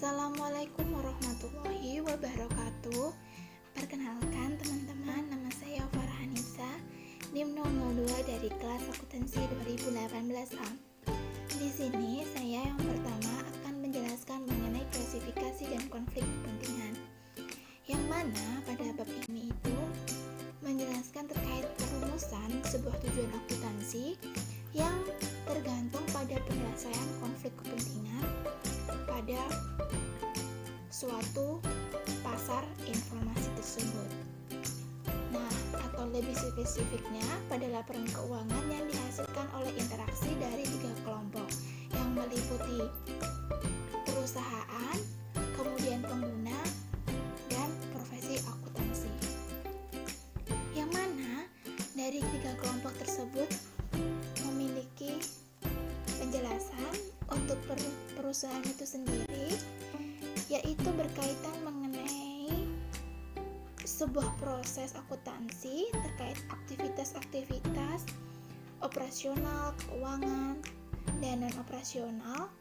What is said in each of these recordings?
Assalamualaikum warahmatullahi wabarakatuh. Perkenalkan teman-teman, nama saya Farhanisa, NIM 002 dari kelas akuntansi 2018A. Di sini saya yang pertama akan menjelaskan mengenai klasifikasi dan konflik kepentingan. Yang mana pada bab ini itu menjelaskan terkait perumusan sebuah tujuan akuntansi yang tergantung pada penyelesaian konflik kepentingan pada suatu pasar informasi tersebut. Nah, atau lebih spesifiknya pada laporan keuangan yang dihasilkan oleh interaksi dari 3 kelompok yang meliputi perusahaan, kemudian pengguna, dan profesi akuntansi. Yang mana dari 3 kelompok tersebut memiliki penjelasan untuk perusahaan itu sendiri, yaitu berkaitan mengenai sebuah proses akuntansi terkait aktivitas-aktivitas operasional, keuangan, dan non-operasional,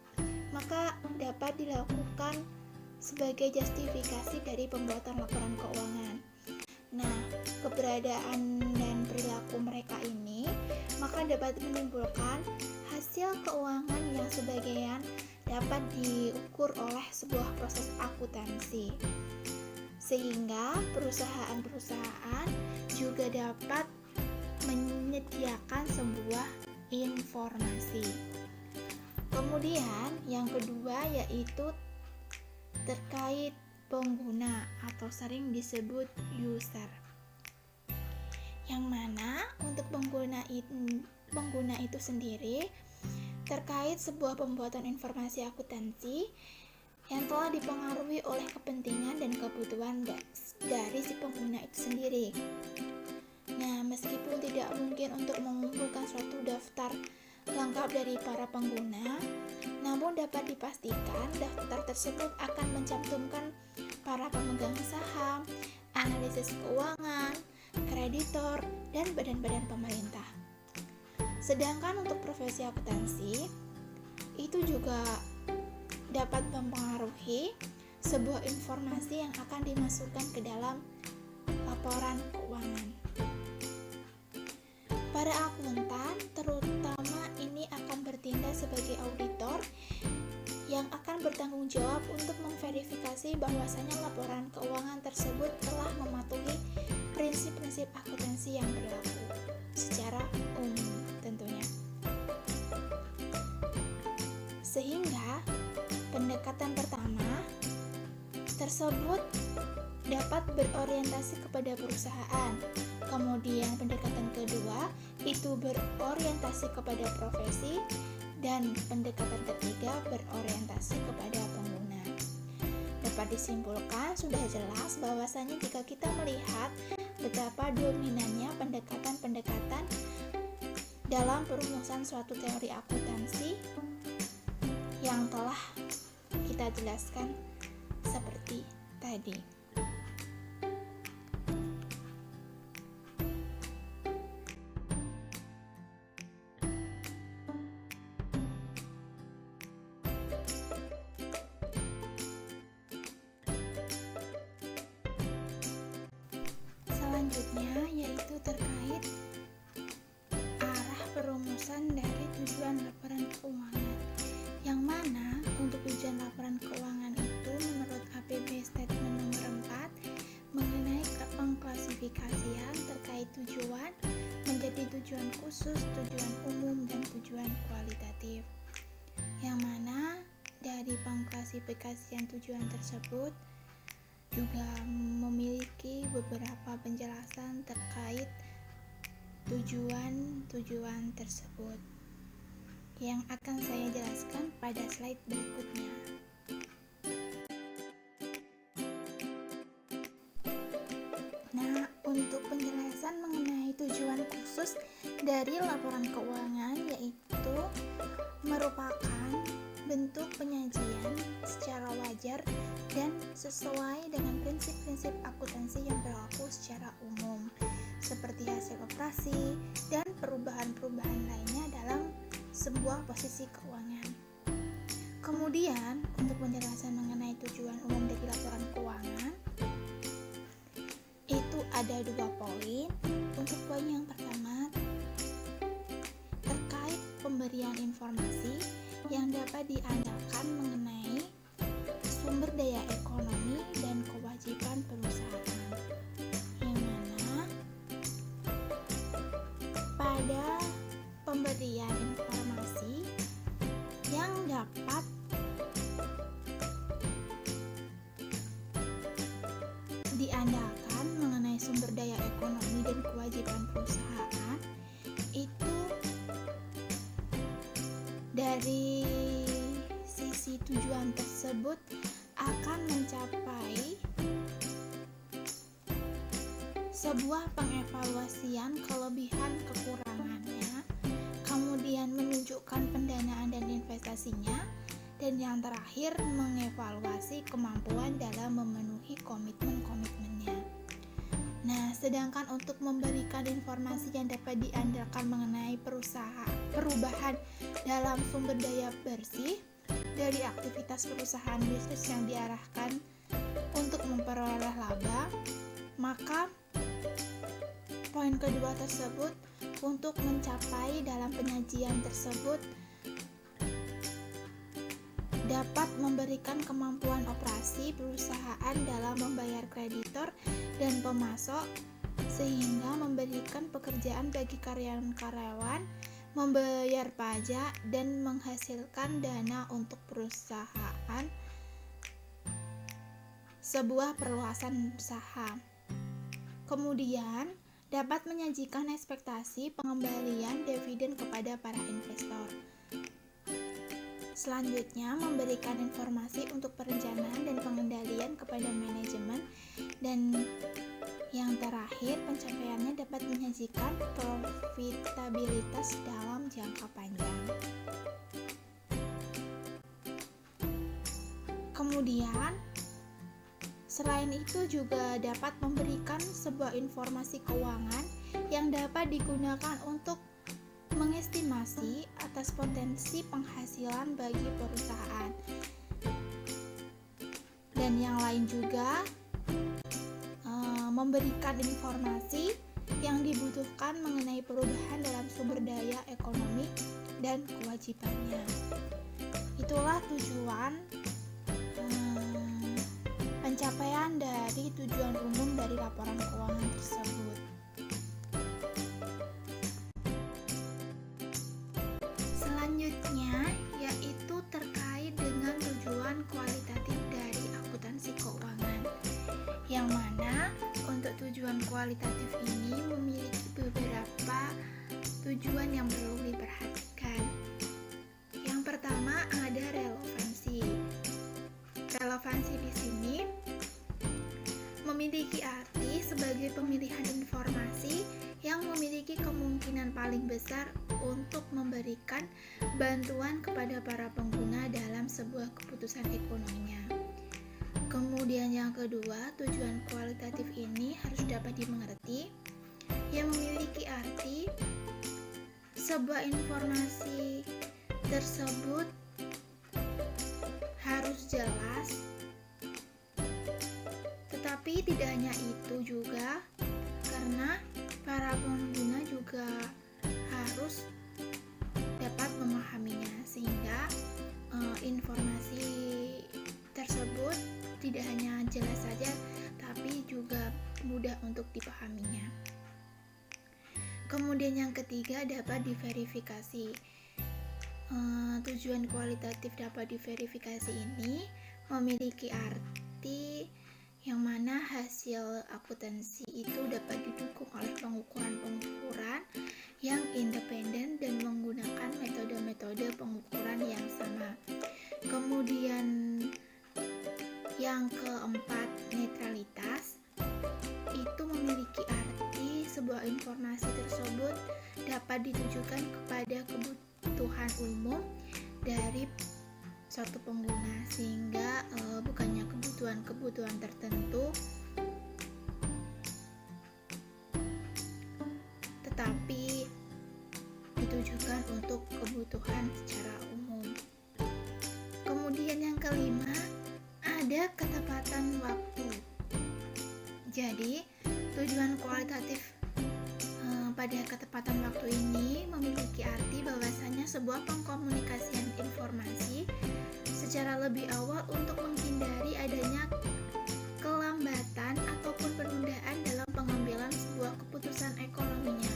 maka dapat dilakukan sebagai justifikasi dari pembuatan laporan keuangan. Nah, keberadaan dan perilaku mereka ini maka dapat menimbulkan hasil keuangan yang sebagian dapat diukur oleh sebuah proses akuntansi, sehingga perusahaan-perusahaan juga dapat menyediakan sebuah informasi. Kemudian yang kedua yaitu terkait pengguna atau sering disebut user, yang mana untuk pengguna itu sendiri terkait sebuah pembuatan informasi akuntansi yang telah dipengaruhi oleh kepentingan dan kebutuhan dari si pengguna itu sendiri. Nah, meskipun tidak mungkin untuk mengumpulkan suatu daftar lengkap dari para pengguna, namun dapat dipastikan daftar tersebut akan mencantumkan para pemegang saham, analisis keuangan, kreditor, dan badan-badan pemerintah. Sedangkan untuk profesi akuntansi itu juga dapat mempengaruhi sebuah informasi yang akan dimasukkan ke dalam laporan keuangan. Para akuntan terutama ini akan bertindak sebagai auditor yang akan bertanggung jawab untuk memverifikasi bahwasanya laporan keuangan tersebut telah mematuhi prinsip-prinsip akuntansi yang berlaku secara umum tentunya. Sehingga pendekatan pertama tersebut dapat berorientasi kepada perusahaan. Kemudian pendekatan kedua itu berorientasi kepada profesi, dan pendekatan ketiga berorientasi kepada pengguna. Dapat disimpulkan sudah jelas bahwasanya jika kita melihat betapa dominannya pendekatan-pendekatan dalam perumusan suatu teori akuntansi yang telah kita jelaskan seperti tadi. Selanjutnya yaitu terkait arah perumusan dari tujuan laporan keuangan, yang mana untuk tujuan laporan keuangan itu menurut APB Statement nomor 4 mengenai pengklasifikasian terkait tujuan menjadi tujuan khusus, tujuan umum, dan tujuan kualitatif, yang mana dari pengklasifikasian tujuan tersebut juga memiliki beberapa penjelasan terkait tujuan-tujuan tersebut yang akan saya jelaskan pada slide berikutnya. Nah, untuk penjelasan mengenai tujuan khusus dari laporan keuangan yaitu merupakan bentuk penyajian secara wajar dan sesuai dengan prinsip-prinsip akuntansi yang berlaku secara umum, seperti hasil operasi dan perubahan-perubahan lainnya dalam sebuah posisi keuangan. Kemudian Kemudian, untuk penjelasan mengenai tujuan umum dari laporan keuangan, itu ada 2 poin. Untuk poin yang pertama, terkait pemberian informasi yang dapat diandalkan mengenai sumber daya ekonomi dan kewajiban perusahaan, yang mana pada pemberian informasi yang dapat diandalkan mengenai sumber daya ekonomi dan kewajiban perusahaan itu dari sisi tujuan tersebut akan mencapai sebuah pengevaluasian kelebihan kekurangannya, kemudian menunjukkan pendanaan dan investasinya, dan yang terakhir mengevaluasi kemampuan dalam memenuhi komitmen-komitmennya. Nah, sedangkan untuk memberikan informasi yang dapat diandalkan mengenai perubahan dalam sumber daya bersih dari aktivitas perusahaan bisnis yang diarahkan untuk memperoleh laba, maka poin kedua tersebut untuk mencapai dalam penyajian tersebut dapat memberikan kemampuan operasi perusahaan dalam membayar kreditor dan pemasok, sehingga memberikan pekerjaan bagi karyawan-karyawan, membayar pajak, dan menghasilkan dana untuk perusahaan sebuah perluasan usaha. Kemudian, dapat menyajikan ekspektasi pengembalian dividen kepada para investor. Selanjutnya, memberikan informasi untuk perencanaan dan pengendalian kepada manajemen, dan yang terakhir, pencapaiannya dapat menyajikan profitabilitas dalam jangka panjang. Kemudian, selain itu juga dapat memberikan sebuah informasi keuangan yang dapat digunakan untuk mengestimasi atas potensi penghasilan bagi perusahaan. Dan yang lain juga memberikan informasi yang dibutuhkan mengenai perubahan dalam sumber daya ekonomi dan kewajibannya. Itulah tujuan pencapaian dari tujuan umum dari laporan keuangan tersebut. Selanjutnya yaitu terkait dengan tujuan kualitatif dari akuntansi keuangan, yang mana untuk tujuan kualitatif ini memiliki beberapa tujuan yang perlu diperhatikan. Yang pertama ada relevansi. Relevansi di sini memiliki arti sebagai pemilihan informasi yang memiliki kemungkinan paling besar untuk memberikan bantuan kepada para pengguna dalam sebuah keputusan ekonominya. Kemudian yang kedua, tujuan kualitatif ini harus dapat dimengerti, yang memiliki arti sebuah informasi tersebut harus jelas, tetapi tidak hanya itu juga, karena para pengguna juga harus dapat memahaminya, sehingga informasi tersebut tidak hanya jelas saja, tapi juga mudah untuk dipahaminya. Kemudian yang ketiga dapat diverifikasi. Tujuan kualitatif dapat diverifikasi ini memiliki arti yang mana hasil akuntansi itu dapat didukung oleh pengukuran-pengukuran yang independen dan menggunakan metode-metode pengukuran yang sama. Kemudian yang keempat, netralitas. Itu memiliki arti sebuah informasi tersebut dapat ditujukan kepada kebutuhan umum dari suatu pengguna, sehingga bukannya kebutuhan tertentu, tetapi ditujukan untuk kebutuhan secara umum. Kemudian kelima, ada ketepatan waktu. Jadi, tujuan kualitatif pada ketepatan waktu ini memiliki arti bahwasanya sebuah pengkomunikasian informasi secara lebih awal untuk menghindari adanya kelambatan ataupun penundaan dalam pengambilan sebuah keputusan ekonominya.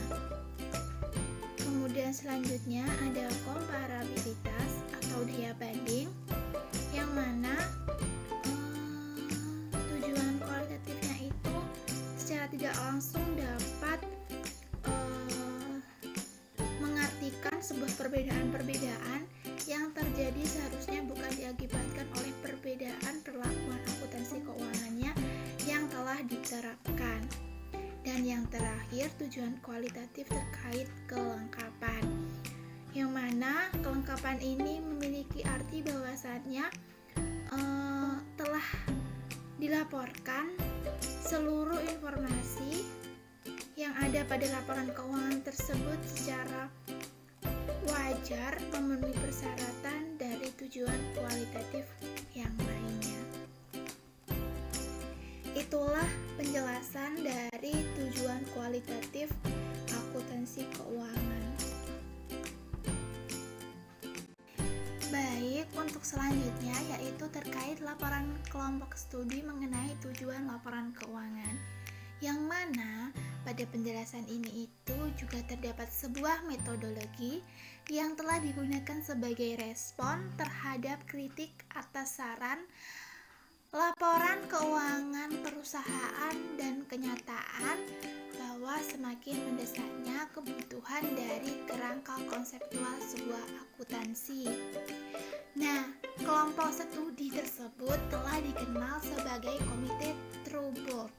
Kemudian selanjutnya ada komparabilitas atau daya banding, yang mana tujuan kualitatifnya itu secara tidak langsung dapat mengartikan sebuah perbedaan-perbedaan yang terjadi seharusnya bukan diakibatkan oleh perbedaan perlakuan akuntansi keuangannya yang telah diterapkan. Dan yang terakhir, tujuan kualitatif terkait kelengkapan, yang mana kelengkapan ini memiliki arti bahwasannya telah dilaporkan seluruh informasi yang ada pada laporan keuangan tersebut secara wajar memenuhi persyaratan dari tujuan kualitatif yang lainnya. Itulah penjelasan dari tujuan kualitatif akuntansi keuangan. Baik, untuk selanjutnya yaitu terkait laporan kelompok studi mengenai tujuan laporan keuangan, yang mana pada penjelasan ini itu juga terdapat sebuah metodologi yang telah digunakan sebagai respon terhadap kritik atas saran laporan keuangan perusahaan dan kenyataan bahwa semakin mendesaknya kebutuhan dari kerangka konseptual sebuah akuntansi. Nah, kelompok studi tersebut telah dikenal sebagai Komite Troubaud,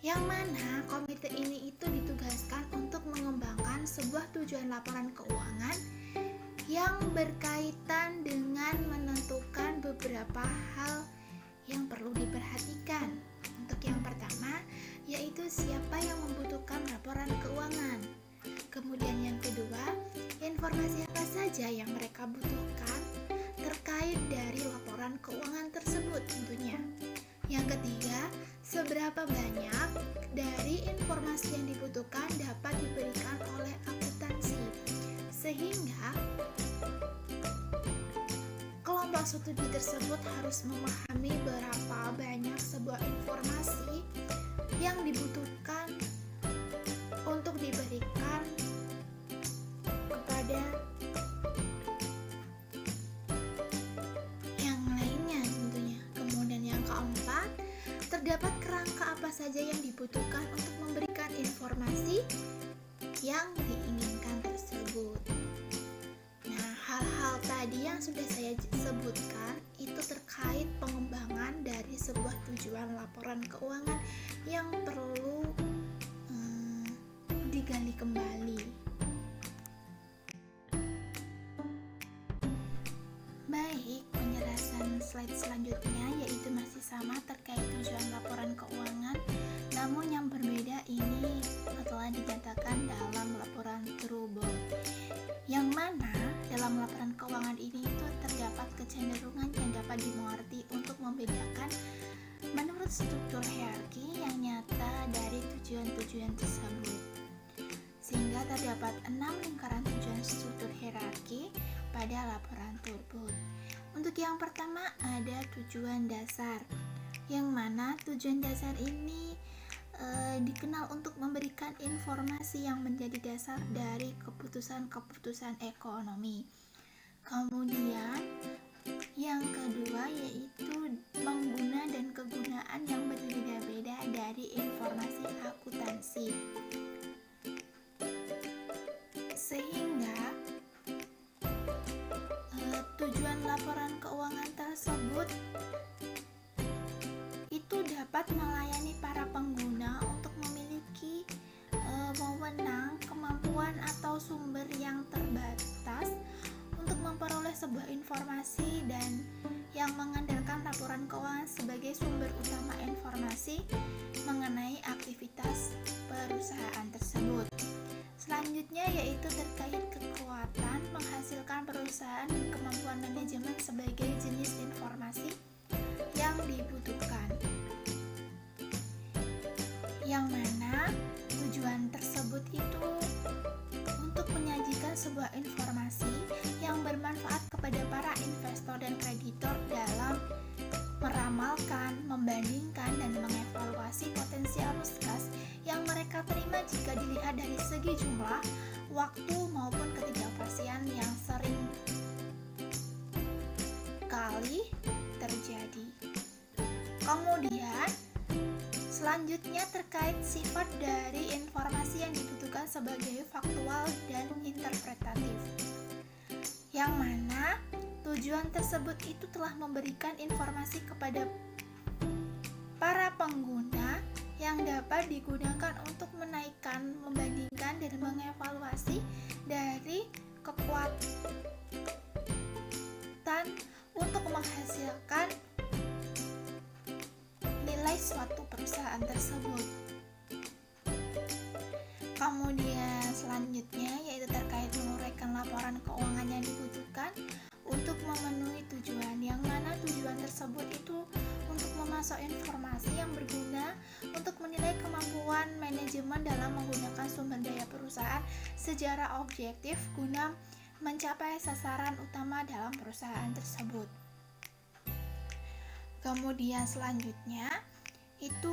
yang mana komite ini itu ditugaskan untuk mengembangkan sebuah tujuan laporan keuangan yang berkaitan dengan menentukan beberapa hal yang perlu diperhatikan. Untuk yang pertama, yaitu siapa yang membutuhkan laporan keuangan. Kemudian yang kedua, informasi apa saja yang mereka butuhkan terkait dari laporan keuangan tersebut tentunya. Yang ketiga, seberapa banyak dari informasi yang dibutuhkan dapat diberikan oleh akuntansi, sehingga kelompok studi tersebut harus memahami berapa banyak sebuah informasi yang dibutuhkan untuk diberikan kepada yang lainnya tentunya. Kemudian yang keempat, terdapat kerangka apa saja yang dibutuhkan untuk memberikan informasi yang diinginkan tersebut. Nah, hal-hal tadi yang sudah saya sebutkan itu terkait pengembangan dari sebuah tujuan laporan keuangan yang perlu digali kembali. Baik, penjelasan slide selanjutnya yaitu masih sama terkait tujuan laporan keuangan, namun yang berbeda ini telah dinyatakan dalam laporan Troubaud, yang mana dalam laporan keuangan ini itu terdapat kecenderungan yang dapat dimengerti untuk membedakan menurut struktur hierarki yang nyata dari tujuan-tujuan tersebut, sehingga terdapat 6 lingkaran tujuan struktur hierarki pada laporan Troubaud. Untuk yang pertama ada tujuan dasar, yang mana tujuan dasar ini dikenal untuk memberikan informasi yang menjadi dasar dari keputusan-keputusan ekonomi. Kemudian yang kedua yaitu pengguna dan kegunaan yang berbeda-beda dari informasi akuntansi, sehingga tujuan laporan keuangan tersebut itu dapat melayani para pengguna untuk memiliki wewenang, kemampuan atau sumber yang terbatas untuk memperoleh sebuah informasi dan yang mengandalkan laporan keuangan sebagai sumber utama informasi mengenai aktivitas perusahaan tersebut. Selanjutnya yaitu terkait kekuatan menghasilkan perusahaan dan kemampuan manajemen sebagai dan kreditor dalam meramalkan, membandingkan, dan mengevaluasi potensi arus kas yang mereka terima jika dilihat dari segi jumlah, waktu, maupun ketidakpastian yang sering kali terjadi. Kemudian, selanjutnya terkait sifat dari informasi yang dibutuhkan sebagai faktual dan interpretatif, yang mana tujuan tersebut itu telah memberikan informasi kepada para pengguna yang dapat digunakan untuk menaikkan, membandingkan, dan mengevaluasi dari kekuatan untuk menghasilkan nilai suatu perusahaan tersebut. Kemudian selanjutnya yaitu terkait menguraikan laporan keuangan yang dibutuhkan untuk memenuhi tujuan, yang mana tujuan tersebut itu untuk memasok informasi yang berguna untuk menilai kemampuan manajemen dalam menggunakan sumber daya perusahaan secara objektif guna mencapai sasaran utama dalam perusahaan tersebut. Kemudian selanjutnya itu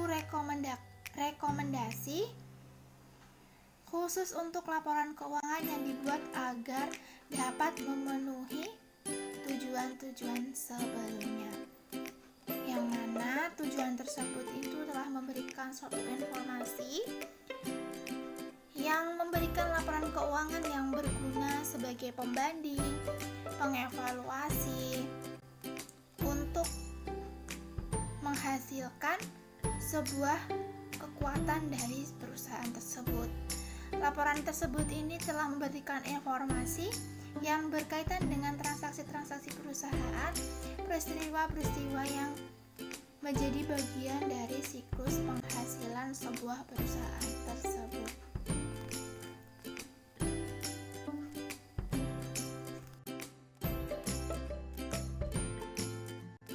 rekomendasi khusus untuk laporan keuangan yang dibuat agar dapat memenuhi tujuan-tujuan sebelumnya, yang mana tujuan tersebut itu telah memberikan suatu informasi yang memberikan laporan keuangan yang berguna sebagai pembanding, pengevaluasi untuk menghasilkan sebuah kekuatan dari perusahaan tersebut. Laporan tersebut ini telah memberikan informasi yang berkaitan dengan transaksi-transaksi perusahaan, peristiwa-peristiwa yang menjadi bagian dari siklus penghasilan sebuah perusahaan tersebut.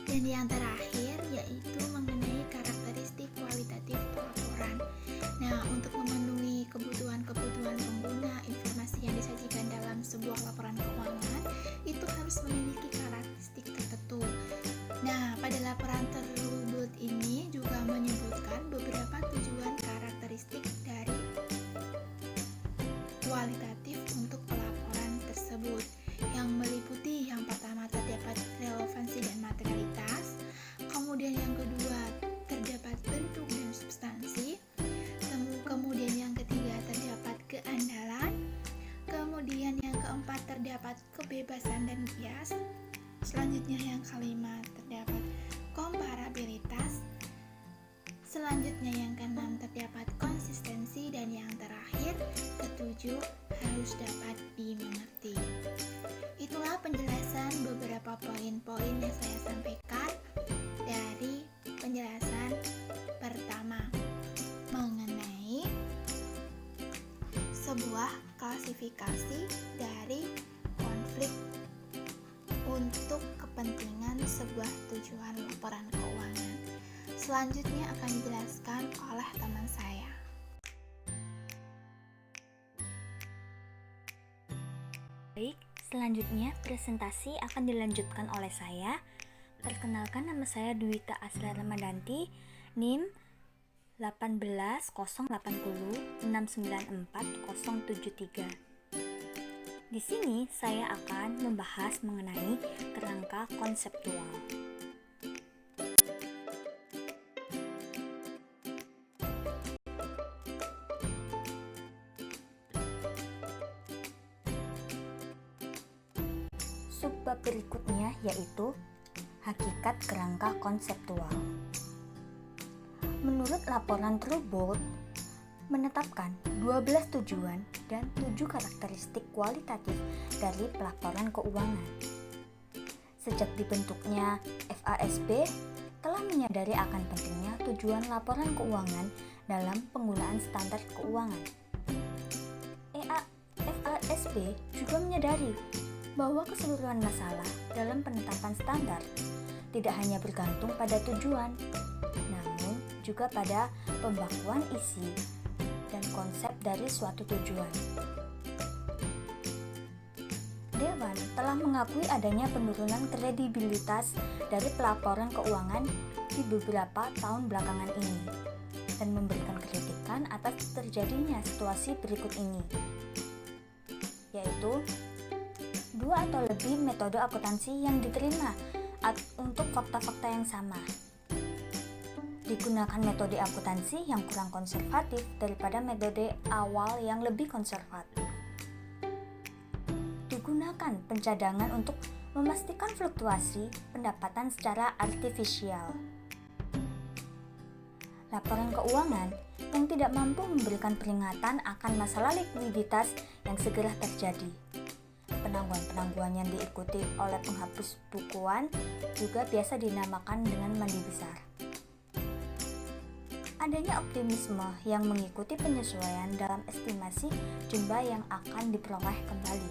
Dan yang terakhir yaitu mengenai karakteristik kualitatif pelaporan. Nah, untuk memenuhi kebutuhan pengguna, informasi yang disajikan dalam sebuah laporan keuangan itu harus memiliki karakteristik tertentu. Nah, pada laporan tersebut ini juga menyebutkan beberapa tujuan karakteristik dari kualitatif untuk pelaporan tersebut, yang meliputi yang pertama terdapat relevansi dan materialitas, kemudian yang kedua terdapat bentuk dan substansi, kemudian yang ketiga terdapat keandalan, kemudian yang keempat terdapat kebebasan dan bias, selanjutnya yang kelima terdapat komparabilitas, selanjutnya yang keenam terdapat konsistensi, dan yang terakhir ketujuh harus dapat dimengerti. Itulah penjelasan beberapa poin-poin yang saya sampaikan dari penjelasan pertama mengenai sebuah klasifikasi dari konflik untuk kepentingan sebuah tujuan laporan keuangan. Selanjutnya akan dijelaskan oleh teman saya. Baik, selanjutnya presentasi akan dilanjutkan oleh saya. Perkenalkan, nama saya Dwita Asra Ramadanti, NIM 18080694073. Di sini saya akan membahas mengenai kerangka konseptual. Subbab berikutnya yaitu hakikat kerangka konseptual. Menurut laporan Truebold, menetapkan 12 tujuan dan 7 karakteristik kualitatif dari pelaporan keuangan. Sejak dibentuknya FASB, telah menyadari akan pentingnya tujuan laporan keuangan dalam penggunaan standar keuangan. FASB juga menyadari bahwa keseluruhan masalah dalam penetapan standar tidak hanya bergantung pada tujuan, namun juga pada pembakuan isi dan konsep dari suatu tujuan. Dewan telah mengakui adanya penurunan kredibilitas dari pelaporan keuangan di beberapa tahun belakangan ini dan memberikan kritikan atas terjadinya situasi berikut ini, yaitu 2 atau lebih metode akuntansi yang diterima untuk fakta-fakta yang sama. Digunakan metode akuntansi yang kurang konservatif daripada metode awal yang lebih konservatif. Digunakan pencadangan untuk memastikan fluktuasi pendapatan secara artifisial. Laporan keuangan yang tidak mampu memberikan peringatan akan masalah likuiditas yang segera terjadi. Penangguhan-penangguhan yang diikuti oleh penghapus bukuan juga biasa dinamakan dengan mandi besar. Adanya optimisme yang mengikuti penyesuaian dalam estimasi jumlah yang akan diperoleh kembali.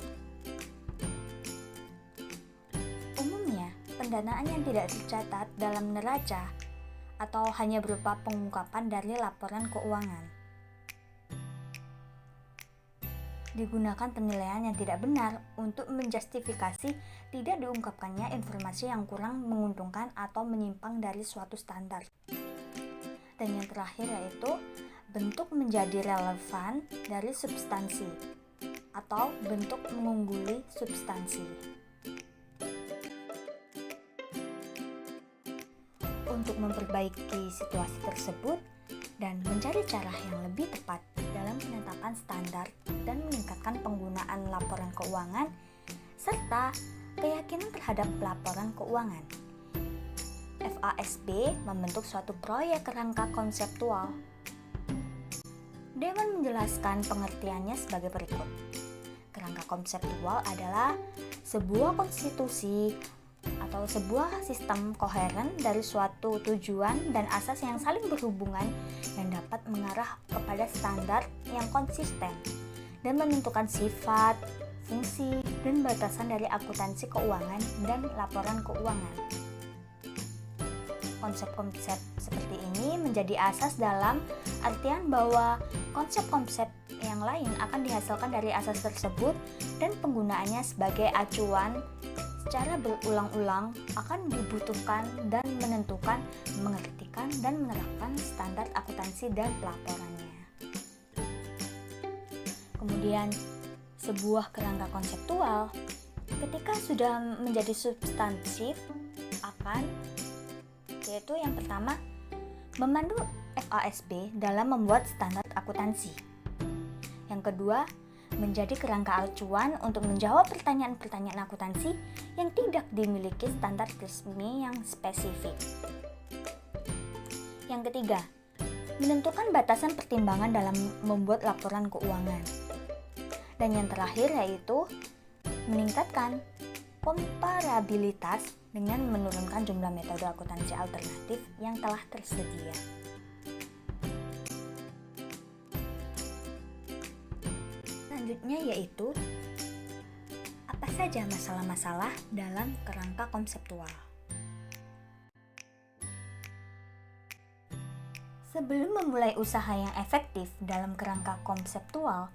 Umumnya, pendanaan yang tidak tercatat dalam neraca atau hanya berupa pengungkapan dari laporan keuangan. Digunakan penilaian yang tidak benar untuk menjustifikasi tidak diungkapkannya informasi yang kurang menguntungkan atau menyimpang dari suatu standar. Dan yang terakhir yaitu bentuk menjadi relevan dari substansi atau bentuk mengungguli substansi. Untuk memperbaiki situasi tersebut dan mencari cara yang lebih tepat dalam penetapan standar dan meningkatkan penggunaan laporan keuangan serta keyakinan terhadap laporan keuangan, FASB membentuk suatu proyek kerangka konseptual. Dewan menjelaskan pengertiannya sebagai berikut. Kerangka konseptual adalah sebuah konstitusi atau sebuah sistem koheren dari suatu tujuan dan asas yang saling berhubungan yang dapat mengarah kepada standar yang konsisten dan menentukan sifat, fungsi, dan batasan dari akuntansi keuangan dan laporan keuangan. Konsep-konsep seperti ini menjadi asas dalam artian bahwa konsep-konsep yang lain akan dihasilkan dari asas tersebut dan penggunaannya sebagai acuan secara berulang-ulang akan dibutuhkan dan menentukan, mengertikan, dan menerapkan standar akuntansi dan pelaporannya. Kemudian, sebuah kerangka konseptual ketika sudah menjadi substansif akan, yaitu yang pertama, memandu FASB dalam membuat standar akuntansi. Yang kedua, menjadi kerangka acuan untuk menjawab pertanyaan-pertanyaan akuntansi yang tidak dimiliki standar resmi yang spesifik. Yang ketiga, menentukan batasan pertimbangan dalam membuat laporan keuangan. Dan yang terakhir yaitu meningkatkan komparabilitas dengan menurunkan jumlah metode akuntansi alternatif yang telah tersedia. Selanjutnya yaitu apa saja masalah-masalah dalam kerangka konseptual. Sebelum memulai usaha yang efektif dalam kerangka konseptual,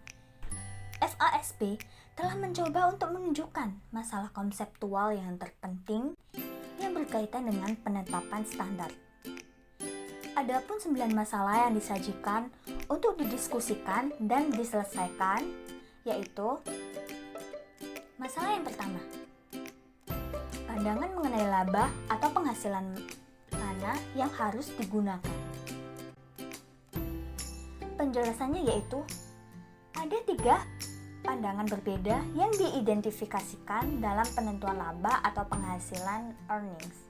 FASB telah mencoba untuk menunjukkan masalah konseptual yang terpenting yang berkaitan dengan penetapan standar. Adapun 9 masalah yang disajikan untuk didiskusikan dan diselesaikan, yaitu masalah yang pertama, pandangan mengenai laba atau penghasilan mana yang harus digunakan. Penjelasannya yaitu ada 3 pandangan berbeda yang diidentifikasikan dalam penentuan laba atau penghasilan earnings.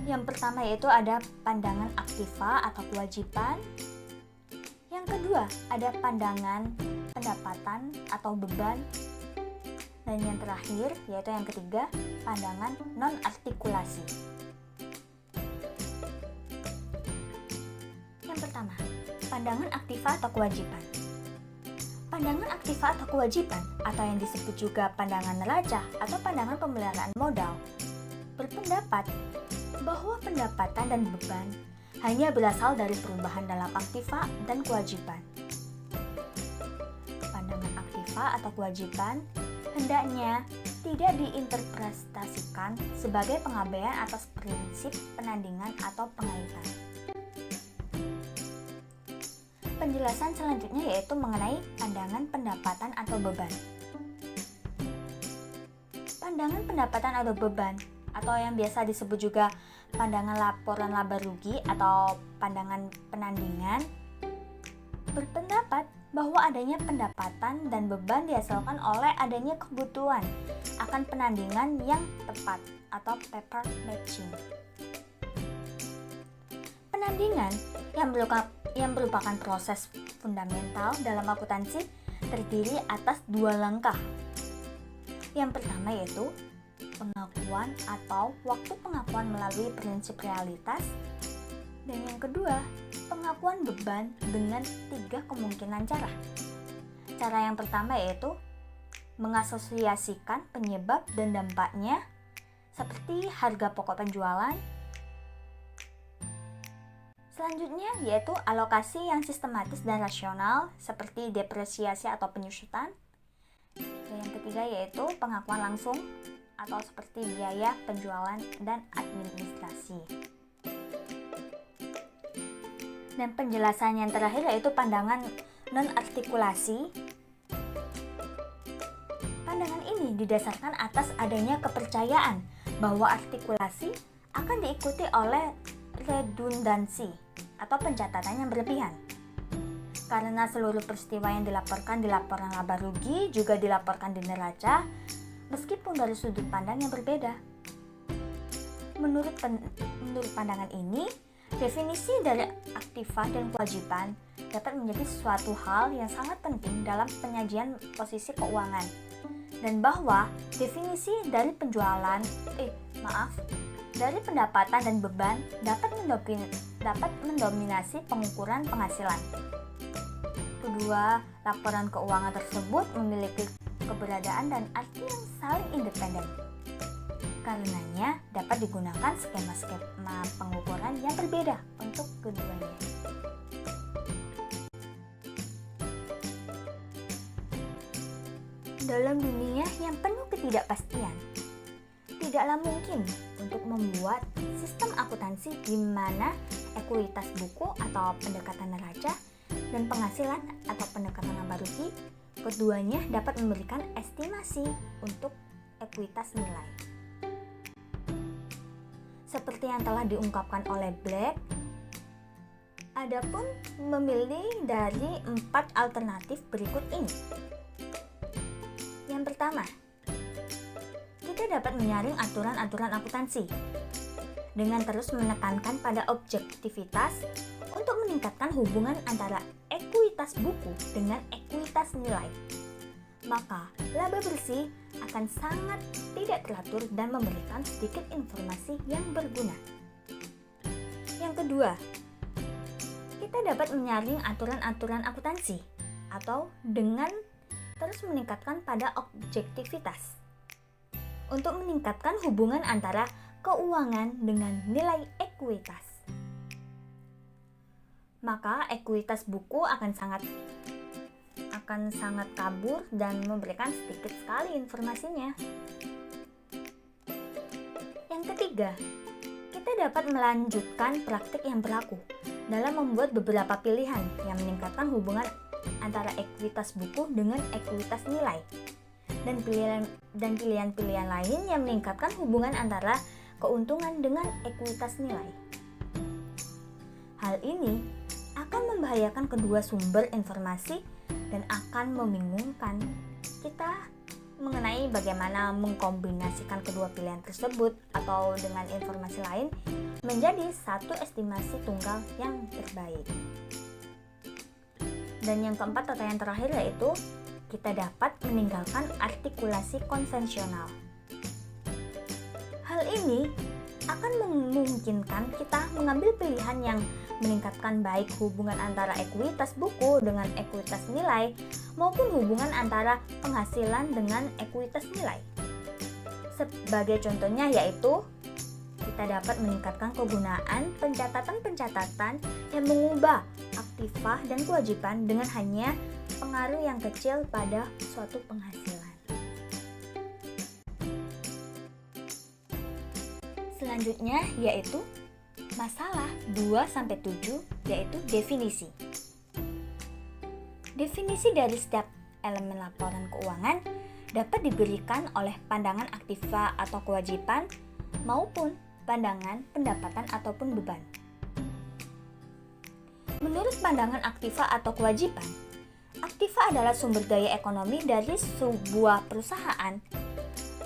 Yang pertama yaitu ada pandangan aktiva atau kewajiban. Yang kedua ada pandangan pendapatan atau beban. Dan yang terakhir yaitu yang ketiga, pandangan non-artikulasi. Yang pertama, pandangan aktiva atau kewajiban. Pandangan aktiva atau kewajiban atau yang disebut juga pandangan neraca atau pandangan pemeliharaan modal berpendapat bahwa pendapatan dan beban hanya berasal dari perubahan dalam aktiva dan kewajiban. Pandangan aktiva atau kewajiban hendaknya tidak diinterpretasikan sebagai pengabaian atas prinsip penandingan atau pengaitan. Penjelasan selanjutnya yaitu mengenai pandangan pendapatan atau beban. Pandangan pendapatan atau beban, atau yang biasa disebut juga pandangan laporan laba rugi atau pandangan penandingan, berpendapat bahwa adanya pendapatan dan beban dihasilkan oleh adanya kebutuhan akan penandingan yang tepat atau paper matching. Penandingan yang merupakan proses fundamental dalam akuntansi terdiri atas dua langkah. Yang pertama yaitu pengakuan atau waktu pengakuan melalui prinsip realitas, dan yang kedua pengakuan beban dengan 3 kemungkinan cara. Cara yang pertama yaitu mengasosiasikan penyebab dan dampaknya seperti harga pokok penjualan. Selanjutnya yaitu alokasi yang sistematis dan rasional seperti depresiasi atau penyusutan. Dan yang ketiga yaitu pengakuan langsung atau seperti biaya penjualan dan administrasi. Dan penjelasan yang terakhir yaitu pandangan non-artikulasi. Pandangan ini didasarkan atas adanya kepercayaan bahwa artikulasi akan diikuti oleh redundansi atau pencatatan yang berlebihan. Karena seluruh peristiwa yang dilaporkan di laporan laba rugi juga dilaporkan di neraca, meskipun dari sudut pandang yang berbeda. Menurut pandangan ini, definisi dari aktiva dan kewajiban dapat menjadi suatu hal yang sangat penting dalam penyajian posisi keuangan, dan bahwa definisi dari dari pendapatan dan beban dapat mendominasi pengukuran penghasilan. Kedua laporan keuangan tersebut memiliki keberadaan dan arti yang saling independen. Karenanya dapat digunakan skema-skema pengukuran yang berbeda untuk keduanya. Dalam dunia yang penuh ketidakpastian, tidaklah mungkin untuk membuat sistem akuntansi di mana ekuitas buku atau pendekatan neraca dan penghasilan atau pendekatan laba rugi keduanya dapat memberikan estimasi untuk ekuitas nilai. Seperti yang telah diungkapkan oleh Black, adapun memilih dari 4 alternatif berikut ini. Yang pertama, kita dapat menyaring aturan-aturan akuntansi dengan terus menekankan pada objektivitas untuk meningkatkan hubungan antara ekuitas buku dengan ekuitas nilai. Maka, laba bersih akan sangat tidak teratur dan memberikan sedikit informasi yang berguna. Yang kedua, kita dapat menyaring aturan-aturan akuntansi atau dengan terus meningkatkan pada objektivitas untuk meningkatkan hubungan antara keuangan dengan nilai ekuitas. Maka ekuitas buku akan sangat kabur dan memberikan sedikit sekali informasinya. Yang ketiga, kita dapat melanjutkan praktik yang berlaku dalam membuat beberapa pilihan yang meningkatkan hubungan antara ekuitas buku dengan ekuitas nilai, dan pilihan-pilihan lain yang meningkatkan hubungan antara keuntungan dengan ekuitas nilai. Hal ini akan membahayakan kedua sumber informasi dan akan membingungkan kita mengenai bagaimana mengkombinasikan kedua pilihan tersebut atau dengan informasi lain menjadi satu estimasi tunggal yang terbaik. Dan yang keempat atau yang terakhir yaitu kita dapat meninggalkan artikulasi konvensional. Hal ini akan memungkinkan kita mengambil pilihan yang meningkatkan baik hubungan antara ekuitas buku dengan ekuitas nilai maupun hubungan antara penghasilan dengan ekuitas nilai. Sebagai contohnya yaitu kita dapat meningkatkan kegunaan pencatatan-pencatatan yang mengubah aktiva dan kewajiban dengan hanya pengaruh yang kecil pada suatu penghasilan. Selanjutnya yaitu masalah 2-7 yaitu definisi. Definisi dari setiap elemen laporan keuangan dapat diberikan oleh pandangan aktiva atau kewajiban maupun pandangan pendapatan ataupun beban. Menurut pandangan aktiva atau kewajiban, aktiva adalah sumber daya ekonomi dari sebuah perusahaan.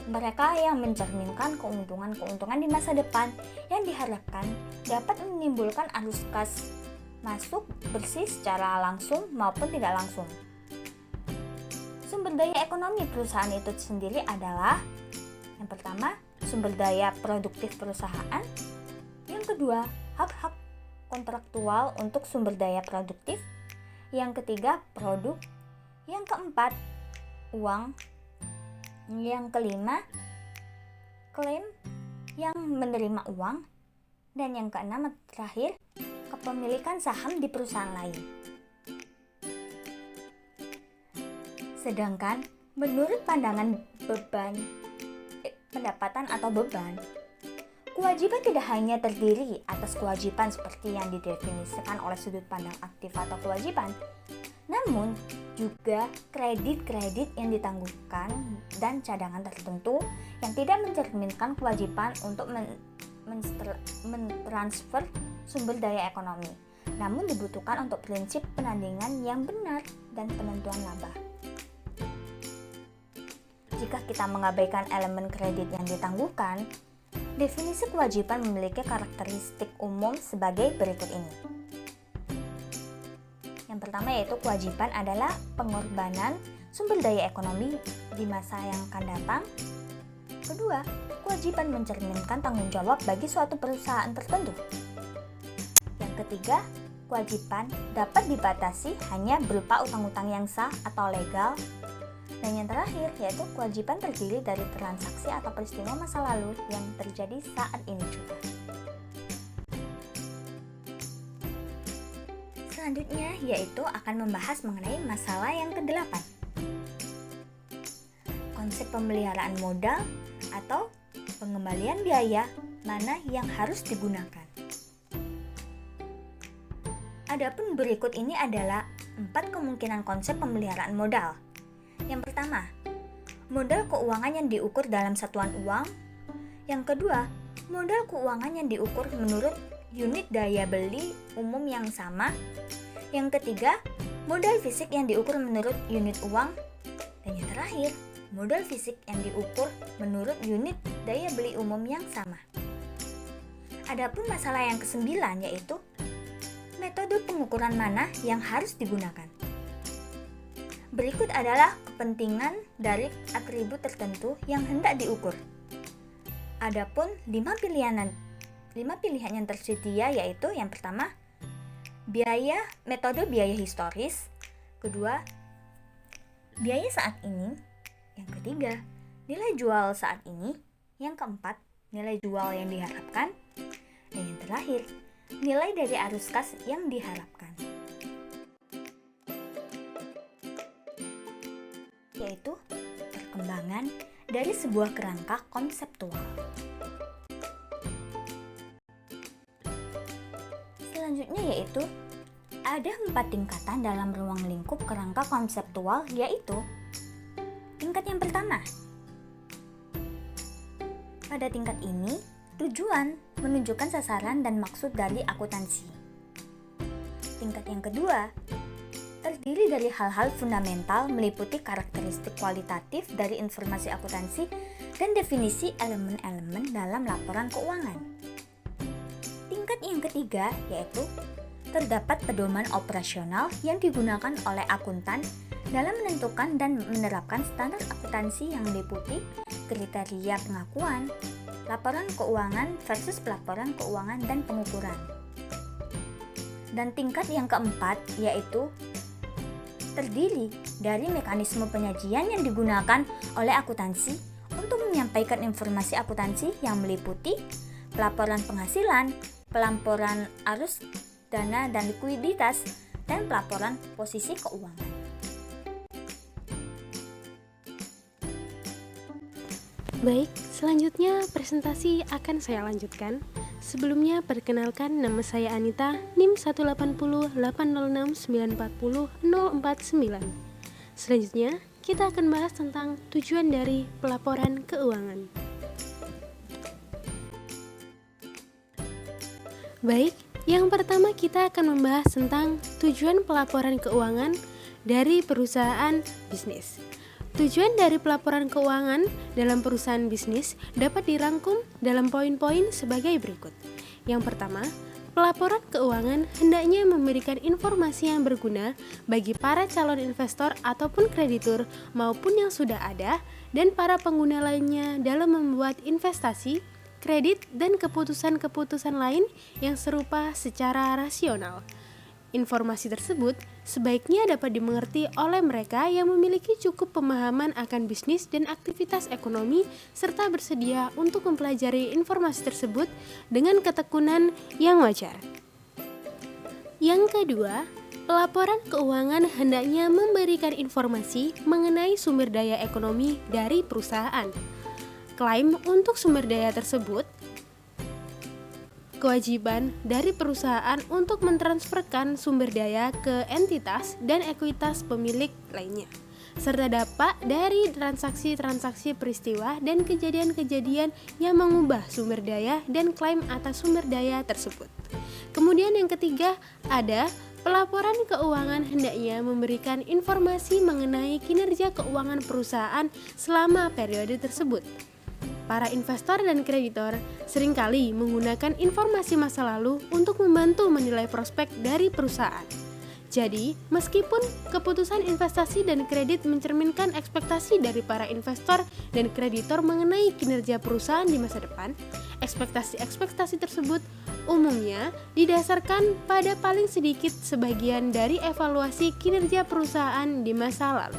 Mereka yang mencerminkan keuntungan-keuntungan di masa depan yang diharapkan dapat menimbulkan arus kas masuk bersih secara langsung maupun tidak langsung. Sumber daya ekonomi perusahaan itu sendiri adalah yang pertama, sumber daya produktif perusahaan. Yang kedua, hak-hak kontraktual untuk sumber daya produktif. Yang ketiga, produk. Yang keempat, uang. Yang kelima, klaim yang menerima uang. Dan yang keenam terakhir, kepemilikan saham di perusahaan lain. Sedangkan menurut pandangan pendapatan atau beban, kewajiban tidak hanya terdiri atas kewajiban seperti yang didefinisikan oleh sudut pandang aktif atau kewajiban, namun juga kredit-kredit yang ditangguhkan dan cadangan tertentu yang tidak mencerminkan kewajiban untuk mentransfer sumber daya ekonomi, namun dibutuhkan untuk prinsip penandingan yang benar dan penentuan laba. Jika kita mengabaikan elemen kredit yang ditangguhkan, definisi kewajiban memiliki karakteristik umum sebagai berikut ini. Yang pertama yaitu kewajiban adalah pengorbanan sumber daya ekonomi di masa yang akan datang. Kedua, kewajiban mencerminkan tanggung jawab bagi suatu perusahaan tertentu. Yang ketiga, kewajiban dapat dibatasi hanya berupa utang-utang yang sah atau legal. Dan yang terakhir yaitu kewajiban terdiri dari transaksi atau peristiwa masa lalu yang terjadi saat ini juga. Selanjutnya yaitu akan membahas mengenai masalah yang ke-8. Konsep pemeliharaan modal atau pengembalian biaya mana yang harus digunakan. Adapun berikut ini adalah 4 kemungkinan konsep pemeliharaan modal. Yang pertama, modal keuangan yang diukur dalam satuan uang. Yang kedua, modal keuangan yang diukur menurut unit daya beli umum yang sama. Yang ketiga, modal fisik yang diukur menurut unit uang. Dan yang terakhir, modal fisik yang diukur menurut unit daya beli umum yang sama. Adapun masalah yang ke-9 yaitu metode pengukuran mana yang harus digunakan. Berikut adalah kepentingan dari atribut tertentu yang hendak diukur. Adapun 5 pilihan yang tersedia yaitu yang pertama, metode biaya historis. Kedua, biaya saat ini. Yang ketiga, nilai jual saat ini. Yang keempat, nilai jual yang diharapkan. Dan yang terakhir, nilai dari arus kas yang diharapkan. Yaitu perkembangan dari sebuah kerangka konseptual. Selanjutnya yaitu ada 4 tingkatan dalam ruang lingkup kerangka konseptual, yaitu tingkat yang pertama. Pada tingkat ini, tujuan menunjukkan sasaran dan maksud dari akuntansi. Tingkat yang kedua, terdiri dari hal-hal fundamental meliputi karakteristik kualitatif dari informasi akuntansi dan definisi elemen-elemen dalam laporan keuangan. Tingkat yang ketiga yaitu terdapat pedoman operasional yang digunakan oleh akuntan dalam menentukan dan menerapkan standar akuntansi yang meliputi kriteria pengakuan, laporan keuangan versus pelaporan keuangan dan pengukuran. Dan tingkat yang keempat yaitu terdiri dari mekanisme penyajian yang digunakan oleh akuntansi untuk menyampaikan informasi akuntansi yang meliputi pelaporan penghasilan, pelaporan arus dana dan likuiditas, dan pelaporan posisi keuangan. Baik, selanjutnya presentasi akan saya lanjutkan. Sebelumnya perkenalkan, nama saya Anita, NIM 18080694049. Selanjutnya, kita akan bahas tentang tujuan dari pelaporan keuangan. Baik, yang pertama kita akan membahas tentang tujuan pelaporan keuangan dari perusahaan bisnis. Tujuan dari pelaporan keuangan dalam perusahaan bisnis dapat dirangkum dalam poin-poin sebagai berikut. Yang pertama, pelaporan keuangan hendaknya memberikan informasi yang berguna bagi para calon investor ataupun kreditur maupun yang sudah ada dan para pengguna lainnya dalam membuat investasi, kredit, dan keputusan-keputusan lain yang serupa secara rasional. Informasi tersebut sebaiknya dapat dimengerti oleh mereka yang memiliki cukup pemahaman akan bisnis dan aktivitas ekonomi serta bersedia untuk mempelajari informasi tersebut dengan ketekunan yang wajar. Yang kedua, pelaporan keuangan hendaknya memberikan informasi mengenai sumber daya ekonomi dari perusahaan. Klaim untuk sumber daya tersebut, kewajiban dari perusahaan untuk mentransferkan sumber daya ke entitas dan ekuitas pemilik lainnya, serta dampak dari transaksi-transaksi peristiwa dan kejadian-kejadian yang mengubah sumber daya dan klaim atas sumber daya tersebut. Kemudian yang ketiga, ada pelaporan keuangan hendaknya memberikan informasi mengenai kinerja keuangan perusahaan selama periode tersebut. Para investor dan kreditor seringkali menggunakan informasi masa lalu untuk membantu menilai prospek dari perusahaan. Jadi, meskipun keputusan investasi dan kredit mencerminkan ekspektasi dari para investor dan kreditor mengenai kinerja perusahaan di masa depan, ekspektasi-ekspektasi tersebut umumnya didasarkan pada paling sedikit sebagian dari evaluasi kinerja perusahaan di masa lalu.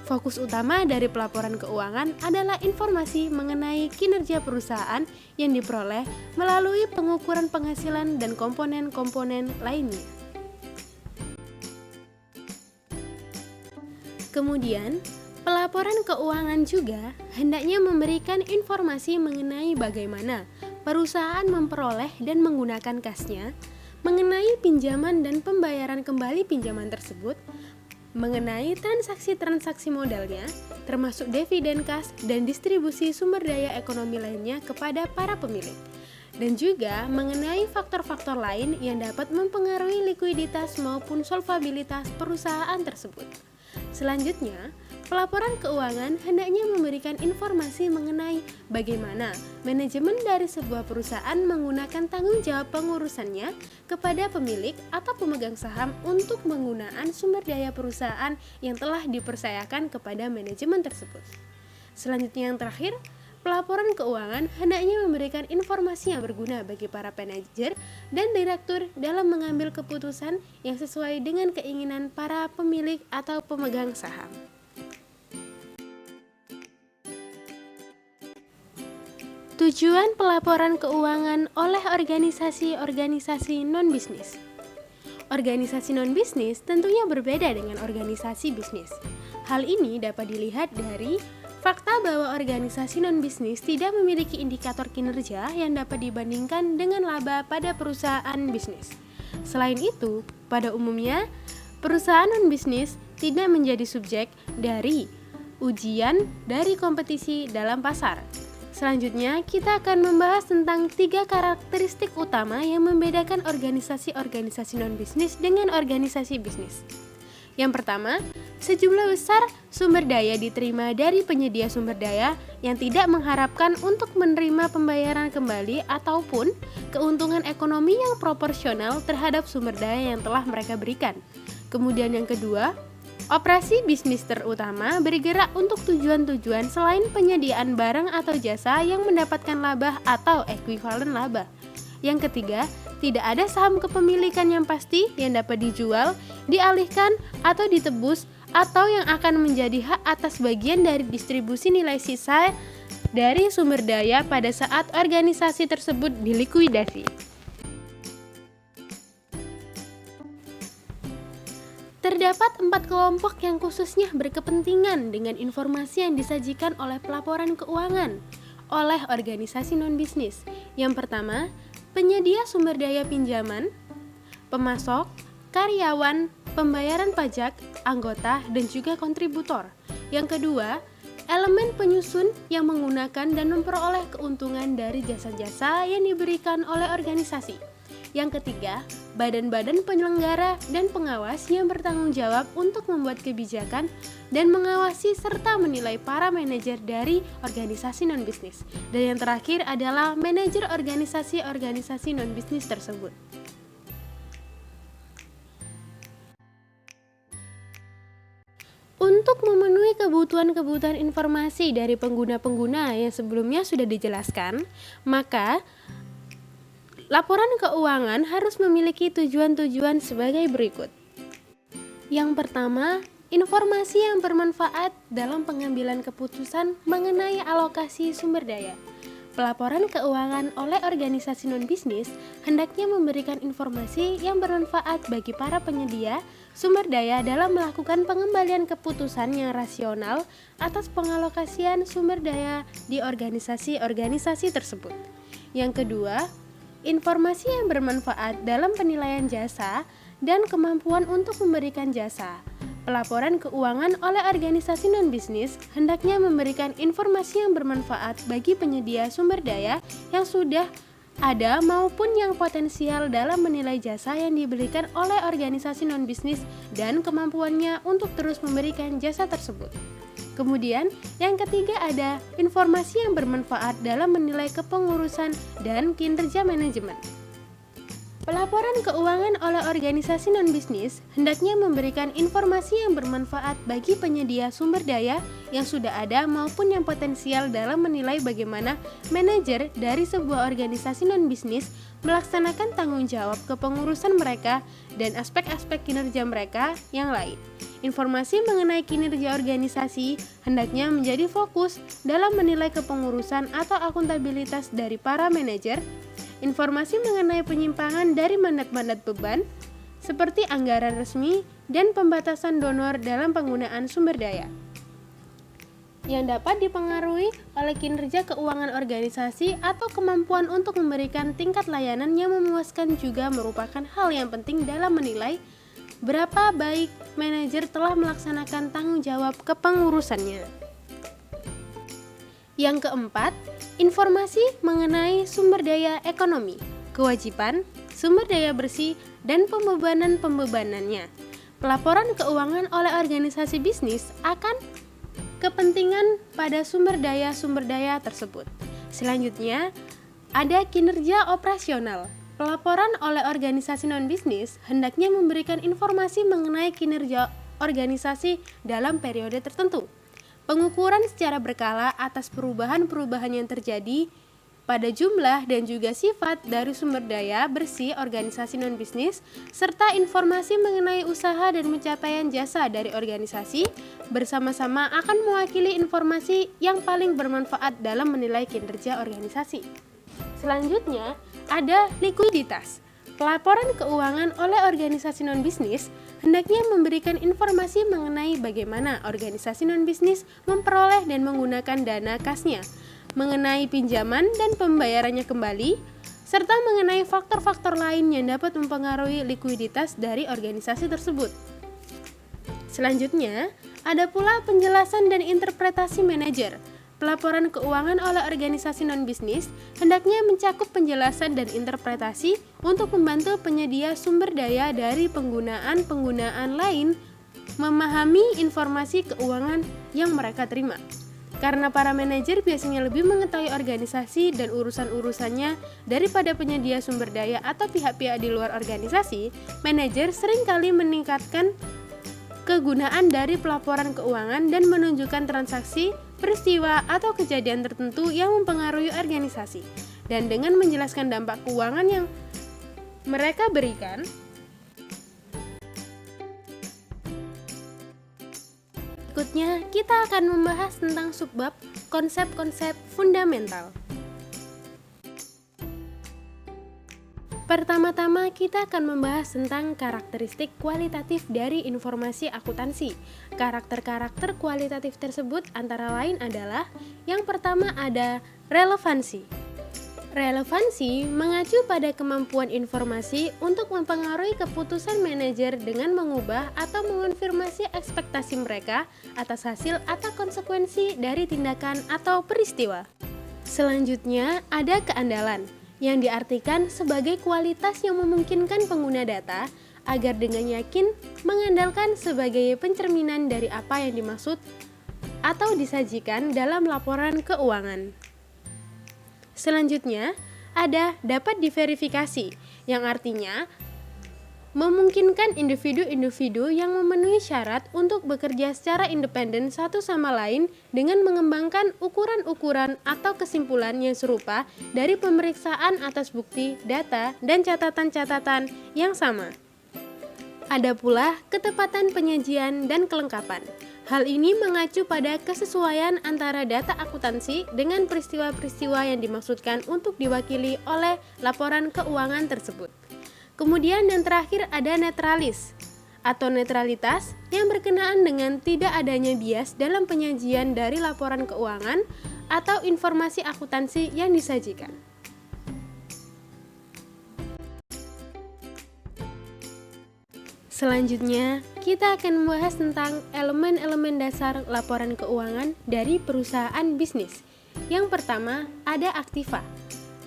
Fokus utama dari pelaporan keuangan adalah informasi mengenai kinerja perusahaan yang diperoleh melalui pengukuran penghasilan dan komponen-komponen lainnya. Kemudian, pelaporan keuangan juga hendaknya memberikan informasi mengenai bagaimana perusahaan memperoleh dan menggunakan kasnya, mengenai pinjaman dan pembayaran kembali pinjaman tersebut, mengenai transaksi-transaksi modalnya, termasuk dividen kas dan distribusi sumber daya ekonomi lainnya kepada para pemilik, dan juga mengenai faktor-faktor lain yang dapat mempengaruhi likuiditas maupun solvabilitas perusahaan tersebut. Selanjutnya, pelaporan keuangan hendaknya memberikan informasi mengenai bagaimana manajemen dari sebuah perusahaan menggunakan tanggung jawab pengurusannya kepada pemilik atau pemegang saham untuk penggunaan sumber daya perusahaan yang telah dipercayakan kepada manajemen tersebut. Selanjutnya yang terakhir, pelaporan keuangan hendaknya memberikan informasi yang berguna bagi para manajer dan direktur dalam mengambil keputusan yang sesuai dengan keinginan para pemilik atau pemegang saham. Tujuan pelaporan keuangan oleh organisasi-organisasi non-bisnis. Organisasi non-bisnis tentunya berbeda dengan organisasi bisnis. Hal ini dapat dilihat dari fakta bahwa organisasi non-bisnis tidak memiliki indikator kinerja yang dapat dibandingkan dengan laba pada perusahaan bisnis. Selain itu, pada umumnya, perusahaan non-bisnis tidak menjadi subjek dari ujian dari kompetisi dalam pasar. Selanjutnya, kita akan membahas tentang 3 karakteristik utama yang membedakan organisasi-organisasi non-bisnis dengan organisasi bisnis. Yang pertama, sejumlah besar sumber daya diterima dari penyedia sumber daya yang tidak mengharapkan untuk menerima pembayaran kembali ataupun keuntungan ekonomi yang proporsional terhadap sumber daya yang telah mereka berikan. Kemudian yang kedua, operasi bisnis terutama bergerak untuk tujuan-tujuan selain penyediaan barang atau jasa yang mendapatkan laba atau ekuivalen laba. Yang ketiga, tidak ada saham kepemilikan yang pasti yang dapat dijual, dialihkan, atau ditebus, atau yang akan menjadi hak atas bagian dari distribusi nilai sisa dari sumber daya pada saat organisasi tersebut dilikuidasi. Terdapat 4 kelompok yang khususnya berkepentingan dengan informasi yang disajikan oleh pelaporan keuangan oleh organisasi non-bisnis. Yang pertama, penyedia sumber daya pinjaman, pemasok, karyawan, pembayaran pajak, anggota, dan juga kontributor. Yang kedua, elemen penyusun yang menggunakan dan memperoleh keuntungan dari jasa-jasa yang diberikan oleh organisasi. Yang ketiga, badan-badan penyelenggara dan pengawas yang bertanggung jawab untuk membuat kebijakan dan mengawasi serta menilai para manajer dari organisasi non-bisnis. Dan yang terakhir adalah manajer organisasi-organisasi non-bisnis tersebut. Untuk memenuhi kebutuhan-kebutuhan informasi dari pengguna-pengguna yang sebelumnya sudah dijelaskan, maka laporan keuangan harus memiliki tujuan-tujuan sebagai berikut. Yang pertama, informasi yang bermanfaat dalam pengambilan keputusan mengenai alokasi sumber daya. Pelaporan keuangan oleh organisasi non-bisnis hendaknya memberikan informasi yang bermanfaat bagi para penyedia sumber daya dalam melakukan pengembalian keputusan yang rasional atas pengalokasian sumber daya di organisasi-organisasi tersebut. Yang kedua, informasi yang bermanfaat dalam penilaian jasa dan kemampuan untuk memberikan jasa. Pelaporan keuangan oleh organisasi non-bisnis hendaknya memberikan informasi yang bermanfaat bagi penyedia sumber daya yang sudah ada maupun yang potensial dalam menilai jasa yang diberikan oleh organisasi non-bisnis dan kemampuannya untuk terus memberikan jasa tersebut. Kemudian, yang ketiga ada informasi yang bermanfaat dalam menilai kepengurusan dan kinerja manajemen. Pelaporan keuangan oleh organisasi non-bisnis hendaknya memberikan informasi yang bermanfaat bagi penyedia sumber daya yang sudah ada maupun yang potensial dalam menilai bagaimana manajer dari sebuah organisasi non-bisnis melaksanakan tanggung jawab kepengurusan mereka dan aspek-aspek kinerja mereka yang lain. Informasi mengenai kinerja organisasi hendaknya menjadi fokus dalam menilai kepengurusan atau akuntabilitas dari para manajer. Informasi mengenai penyimpangan dari mandat-mandat beban, seperti anggaran resmi dan pembatasan donor dalam penggunaan sumber daya, yang dapat dipengaruhi oleh kinerja keuangan organisasi atau kemampuan untuk memberikan tingkat layanan yang memuaskan juga merupakan hal yang penting dalam menilai berapa baik manajer telah melaksanakan tanggung jawab kepengurusannya. Yang keempat, informasi mengenai sumber daya ekonomi, kewajiban, sumber daya bersih, dan pembebanan-pembebanannya. Pelaporan keuangan oleh organisasi bisnis akan kepentingan pada sumber daya tersebut. Selanjutnya, ada kinerja operasional. Pelaporan oleh organisasi non-bisnis hendaknya memberikan informasi mengenai kinerja organisasi dalam periode tertentu. Pengukuran secara berkala atas perubahan-perubahan yang terjadi pada jumlah dan juga sifat dari sumber daya bersih organisasi non-bisnis, serta informasi mengenai usaha dan pencapaian jasa dari organisasi bersama-sama akan mewakili informasi yang paling bermanfaat dalam menilai kinerja organisasi. Selanjutnya, ada likuiditas. Pelaporan keuangan oleh organisasi non-bisnis hendaknya memberikan informasi mengenai bagaimana organisasi non-bisnis memperoleh dan menggunakan dana kasnya, mengenai pinjaman dan pembayarannya kembali, serta mengenai faktor-faktor lain yang dapat mempengaruhi likuiditas dari organisasi tersebut. Selanjutnya, ada pula penjelasan dan interpretasi manajer. Pelaporan keuangan oleh organisasi non-bisnis hendaknya mencakup penjelasan dan interpretasi untuk membantu penyedia sumber daya dari penggunaan-penggunaan lain memahami informasi keuangan yang mereka terima. Karena para manajer biasanya lebih mengetahui organisasi dan urusan-urusannya daripada penyedia sumber daya atau pihak-pihak di luar organisasi, manajer seringkali meningkatkan kegunaan dari pelaporan keuangan dan menunjukkan transaksi, peristiwa, atau kejadian tertentu yang mempengaruhi organisasi. Dan dengan menjelaskan dampak keuangan yang mereka berikan, berikutnya kita akan membahas tentang subbab konsep-konsep fundamental. Pertama-tama kita akan membahas tentang karakteristik kualitatif dari informasi akuntansi. Karakter-karakter kualitatif tersebut antara lain adalah: yang pertama ada relevansi. Relevansi mengacu pada kemampuan informasi untuk mempengaruhi keputusan manajer dengan mengubah atau mengonfirmasi ekspektasi mereka atas hasil atau konsekuensi dari tindakan atau peristiwa. Selanjutnya ada keandalan, yang diartikan sebagai kualitas yang memungkinkan pengguna data agar dengan yakin mengandalkan sebagai pencerminan dari apa yang dimaksud atau disajikan dalam laporan keuangan. Selanjutnya, ada dapat diverifikasi, yang artinya memungkinkan individu-individu yang memenuhi syarat untuk bekerja secara independen satu sama lain dengan mengembangkan ukuran-ukuran atau kesimpulan yang serupa dari pemeriksaan atas bukti, data, dan catatan-catatan yang sama. Ada pula ketepatan penyajian dan kelengkapan. Hal ini mengacu pada kesesuaian antara data akuntansi dengan peristiwa-peristiwa yang dimaksudkan untuk diwakili oleh laporan keuangan tersebut. Kemudian yang terakhir ada netralis atau netralitas yang berkenaan dengan tidak adanya bias dalam penyajian dari laporan keuangan atau informasi akuntansi yang disajikan. Selanjutnya, kita akan membahas tentang elemen-elemen dasar laporan keuangan dari perusahaan bisnis. Yang pertama, ada aktiva.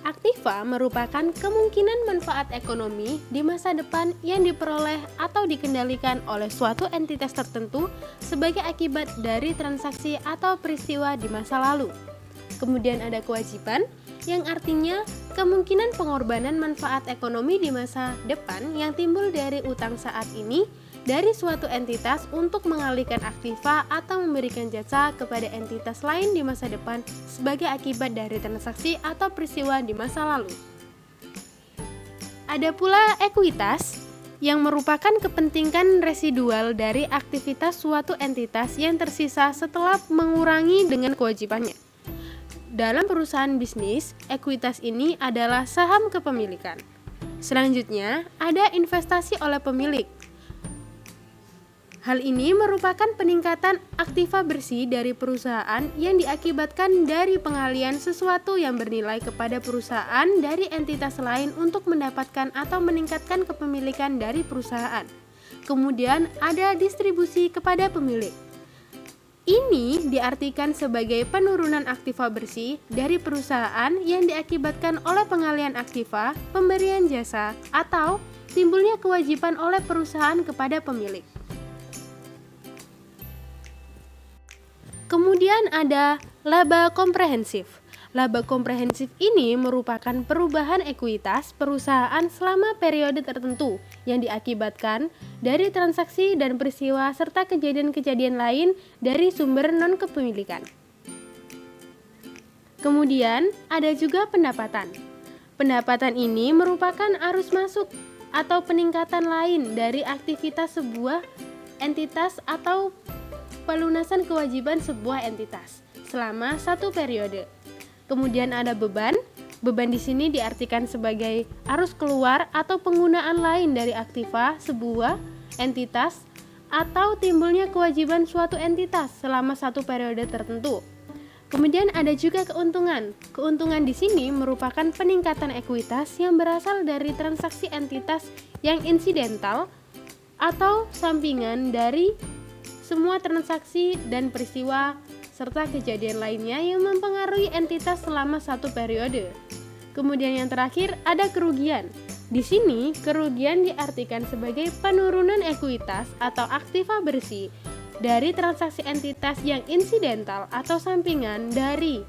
Aktiva merupakan kemungkinan manfaat ekonomi di masa depan yang diperoleh atau dikendalikan oleh suatu entitas tertentu sebagai akibat dari transaksi atau peristiwa di masa lalu. Kemudian ada kewajiban, yang artinya kemungkinan pengorbanan manfaat ekonomi di masa depan yang timbul dari utang saat ini dari suatu entitas untuk mengalihkan aktiva atau memberikan jasa kepada entitas lain di masa depan sebagai akibat dari transaksi atau peristiwa di masa lalu. Ada pula ekuitas, yang merupakan kepentingan residual dari aktivitas suatu entitas yang tersisa setelah mengurangi dengan kewajibannya. Dalam perusahaan bisnis, ekuitas ini adalah saham kepemilikan. Selanjutnya, ada investasi oleh pemilik. Hal ini merupakan peningkatan aktiva bersih dari perusahaan yang diakibatkan dari pengalian sesuatu yang bernilai kepada perusahaan dari entitas lain untuk mendapatkan atau meningkatkan kepemilikan dari perusahaan. Kemudian ada distribusi kepada pemilik. Ini diartikan sebagai penurunan aktiva bersih dari perusahaan yang diakibatkan oleh pengalian aktiva, pemberian jasa, atau timbulnya kewajiban oleh perusahaan kepada pemilik. Kemudian ada laba komprehensif. Laba komprehensif ini merupakan perubahan ekuitas perusahaan selama periode tertentu yang diakibatkan dari transaksi dan peristiwa serta kejadian-kejadian lain dari sumber non-kepemilikan. Kemudian ada juga pendapatan. Pendapatan ini merupakan arus masuk atau peningkatan lain dari aktivitas sebuah entitas atau pelunasan kewajiban sebuah entitas selama satu periode. Kemudian ada beban. Beban di sini diartikan sebagai arus keluar atau penggunaan lain dari aktiva sebuah entitas atau timbulnya kewajiban suatu entitas selama satu periode tertentu. Kemudian ada juga keuntungan. Keuntungan di sini merupakan peningkatan ekuitas yang berasal dari transaksi entitas yang insidental atau sampingan dari semua transaksi dan peristiwa serta kejadian lainnya yang mempengaruhi entitas selama satu periode. Kemudian yang terakhir ada kerugian. Di sini kerugian diartikan sebagai penurunan ekuitas atau aktiva bersih dari transaksi entitas yang insidental atau sampingan dari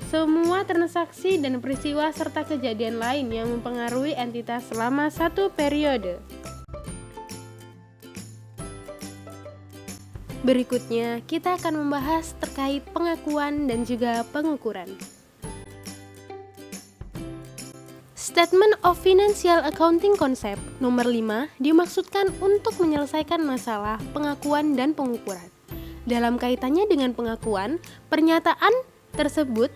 semua transaksi dan peristiwa serta kejadian lain yang mempengaruhi entitas selama satu periode. Berikutnya, kita akan membahas terkait pengakuan dan juga pengukuran. Statement of Financial Accounting Concept nomor 5 dimaksudkan untuk menyelesaikan masalah pengakuan dan pengukuran. Dalam kaitannya dengan pengakuan, pernyataan tersebut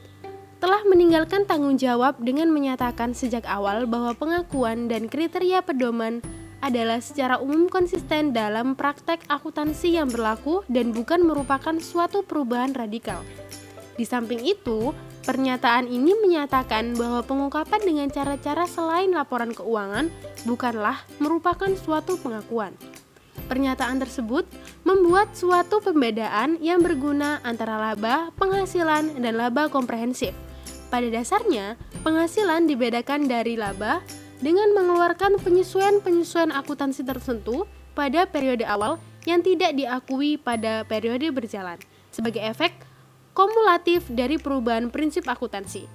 telah meninggalkan tanggung jawab dengan menyatakan sejak awal bahwa pengakuan dan kriteria pedoman adalah secara umum konsisten dalam praktek akuntansi yang berlaku dan bukan merupakan suatu perubahan radikal. Di samping itu, pernyataan ini menyatakan bahwa pengungkapan dengan cara-cara selain laporan keuangan bukanlah merupakan suatu pengakuan. Pernyataan tersebut membuat suatu pembedaan yang berguna antara laba, penghasilan, dan laba komprehensif. Pada dasarnya, penghasilan dibedakan dari laba dengan mengeluarkan penyesuaian-penyesuaian akuntansi tertentu pada periode awal yang tidak diakui pada periode berjalan, sebagai efek kumulatif dari perubahan prinsip akuntansi.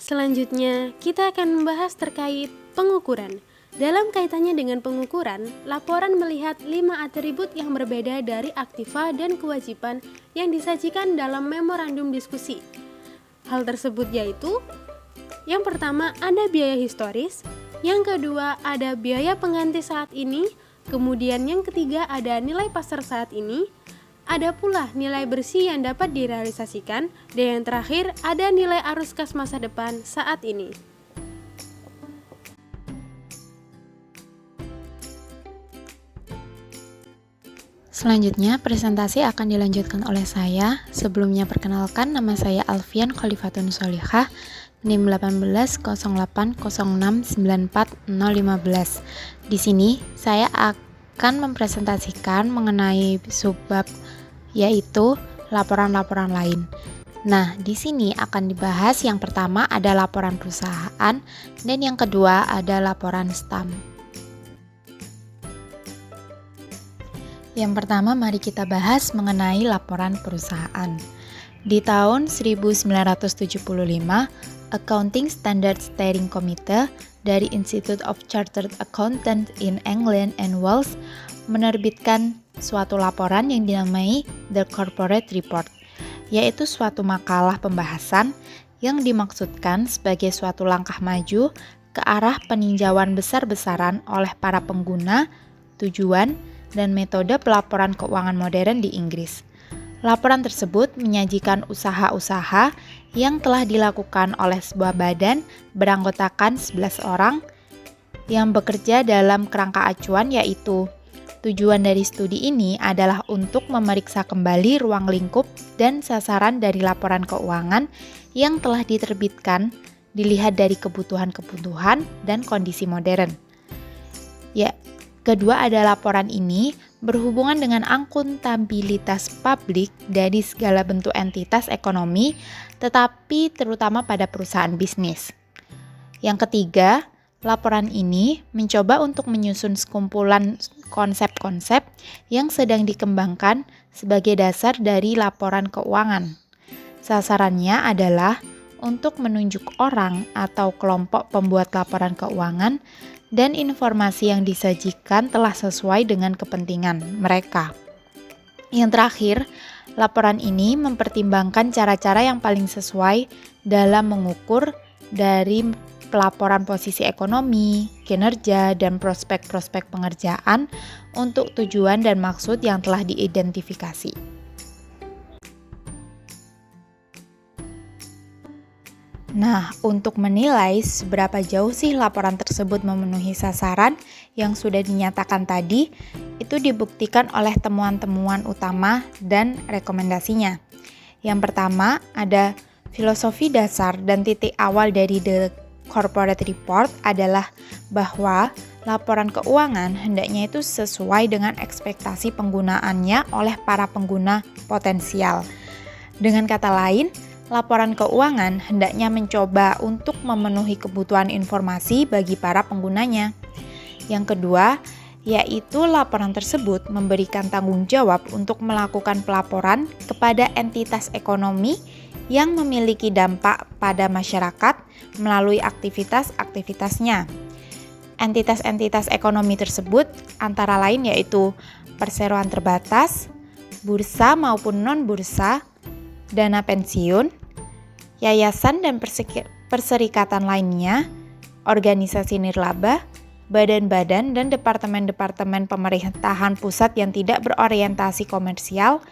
Selanjutnya, kita akan membahas terkait pengukuran. Dalam kaitannya dengan pengukuran, laporan melihat 5 atribut yang berbeda dari aktiva dan kewajiban yang disajikan dalam memorandum diskusi. Hal tersebut yaitu, yang pertama ada biaya historis, yang kedua ada biaya pengganti saat ini, kemudian yang ketiga ada nilai pasar saat ini, ada pula nilai bersih yang dapat direalisasikan, dan yang terakhir ada nilai arus kas masa depan saat ini. Selanjutnya, presentasi akan dilanjutkan oleh saya. Sebelumnya perkenalkan, nama saya Alfian Khalifatun Sholihah, NIM 18,08069415. Di sini, saya akan mempresentasikan mengenai subbab, yaitu laporan-laporan lain. Nah, di sini akan dibahas yang pertama ada laporan perusahaan, dan yang kedua ada laporan stam. Yang pertama, mari kita bahas mengenai laporan perusahaan. Di tahun 1975, Accounting Standards Steering Committee dari Institute of Chartered Accountants in England and Wales menerbitkan suatu laporan yang dinamai The Corporate Report, yaitu suatu makalah pembahasan yang dimaksudkan sebagai suatu langkah maju ke arah peninjauan besar-besaran oleh para pengguna, tujuan, dan metode pelaporan keuangan modern di Inggris. Laporan tersebut menyajikan usaha-usaha yang telah dilakukan oleh sebuah badan beranggotakan 11 orang yang bekerja dalam kerangka acuan, yaitu tujuan dari studi ini adalah untuk memeriksa kembali ruang lingkup dan sasaran dari laporan keuangan yang telah diterbitkan dilihat dari kebutuhan-kebutuhan dan kondisi modern. Kedua ada laporan ini berhubungan dengan akuntabilitas publik dari segala bentuk entitas ekonomi, tetapi terutama pada perusahaan bisnis. Yang ketiga, laporan ini mencoba untuk menyusun sekumpulan konsep-konsep yang sedang dikembangkan sebagai dasar dari laporan keuangan. Sasarannya adalah untuk menunjuk orang atau kelompok pembuat laporan keuangan dan informasi yang disajikan telah sesuai dengan kepentingan mereka. Yang terakhir, laporan ini mempertimbangkan cara-cara yang paling sesuai dalam mengukur dari pelaporan posisi ekonomi, kinerja, dan prospek-prospek pengerjaan untuk tujuan dan maksud yang telah diidentifikasi. Nah, untuk menilai seberapa jauh sih laporan tersebut memenuhi sasaran yang sudah dinyatakan tadi, itu dibuktikan oleh temuan-temuan utama dan rekomendasinya. Yang pertama, ada filosofi dasar dan titik awal dari The Corporate Report adalah bahwa laporan keuangan hendaknya itu sesuai dengan ekspektasi penggunaannya oleh para pengguna potensial. Dengan kata lain, laporan keuangan hendaknya mencoba untuk memenuhi kebutuhan informasi bagi para penggunanya. Yang kedua, yaitu laporan tersebut memberikan tanggung jawab untuk melakukan pelaporan kepada entitas ekonomi yang memiliki dampak pada masyarakat melalui aktivitas-aktivitasnya. Entitas-entitas ekonomi tersebut antara lain yaitu perseroan terbatas, bursa maupun non-bursa, dana pensiun, yayasan dan perserikatan lainnya, organisasi nirlaba, badan-badan dan departemen-departemen pemerintahan pusat yang tidak berorientasi komersial,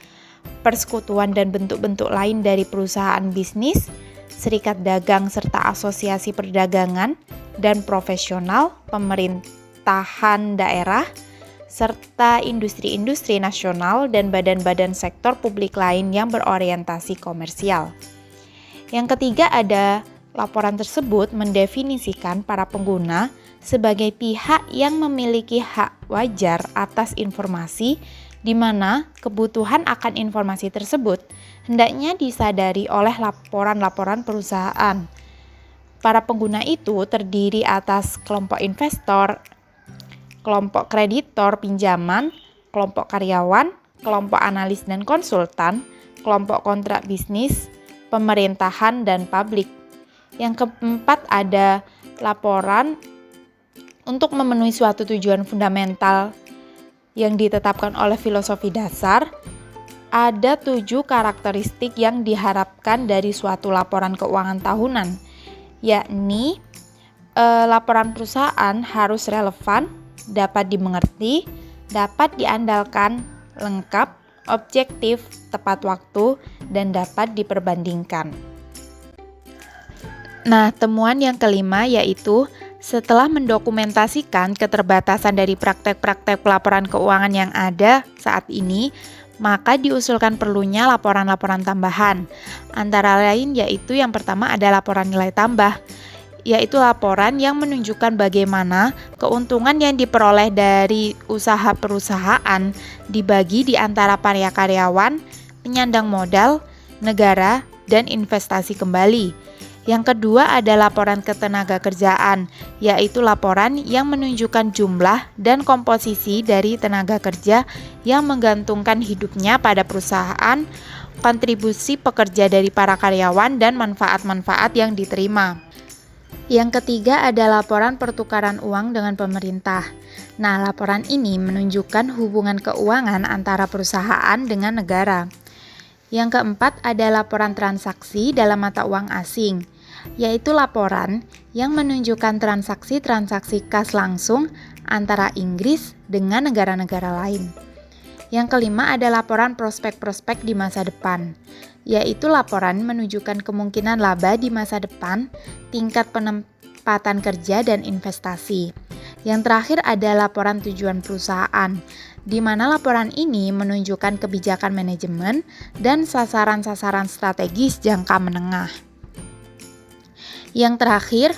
persekutuan dan bentuk-bentuk lain dari perusahaan bisnis, serikat dagang serta asosiasi perdagangan dan profesional, pemerintahan daerah, serta industri-industri nasional dan badan-badan sektor publik lain yang berorientasi komersial. Yang ketiga ada laporan tersebut mendefinisikan para pengguna sebagai pihak yang memiliki hak wajar atas informasi di mana kebutuhan akan informasi tersebut hendaknya disadari oleh laporan-laporan perusahaan. Para pengguna itu terdiri atas kelompok investor, kelompok kreditor pinjaman, kelompok karyawan, kelompok analis dan konsultan, kelompok kontrak bisnis, pemerintahan, dan publik. Yang keempat ada laporan untuk memenuhi suatu tujuan fundamental yang ditetapkan oleh filosofi dasar. Ada 7 karakteristik yang diharapkan dari suatu laporan keuangan tahunan, yakni laporan perusahaan harus relevan, dapat dimengerti, dapat diandalkan, lengkap, objektif, tepat waktu, dan dapat diperbandingkan. Nah, temuan yang kelima yaitu setelah mendokumentasikan keterbatasan dari praktek-praktek pelaporan keuangan yang ada saat ini, maka diusulkan perlunya laporan-laporan tambahan. Antara lain yaitu yang pertama ada laporan nilai tambah, yaitu laporan yang menunjukkan bagaimana keuntungan yang diperoleh dari usaha perusahaan dibagi di antara para karyawan, penyandang modal, negara, dan investasi kembali. Yang kedua ada laporan ketenaga kerjaan, yaitu laporan yang menunjukkan jumlah dan komposisi dari tenaga kerja yang menggantungkan hidupnya pada perusahaan, kontribusi pekerja dari para karyawan, dan manfaat-manfaat yang diterima. Yang ketiga ada laporan pertukaran uang dengan pemerintah. Nah, laporan ini menunjukkan hubungan keuangan antara perusahaan dengan negara. Yang keempat ada laporan transaksi dalam mata uang asing, yaitu laporan yang menunjukkan transaksi-transaksi kas langsung antara Inggris dengan negara-negara lain. Yang kelima ada laporan prospek-prospek di masa depan, yaitu laporan menunjukkan kemungkinan laba di masa depan, tingkat penempatan kerja dan investasi. Yang terakhir ada laporan tujuan perusahaan, di mana laporan ini menunjukkan kebijakan manajemen dan sasaran-sasaran strategis jangka menengah. Yang terakhir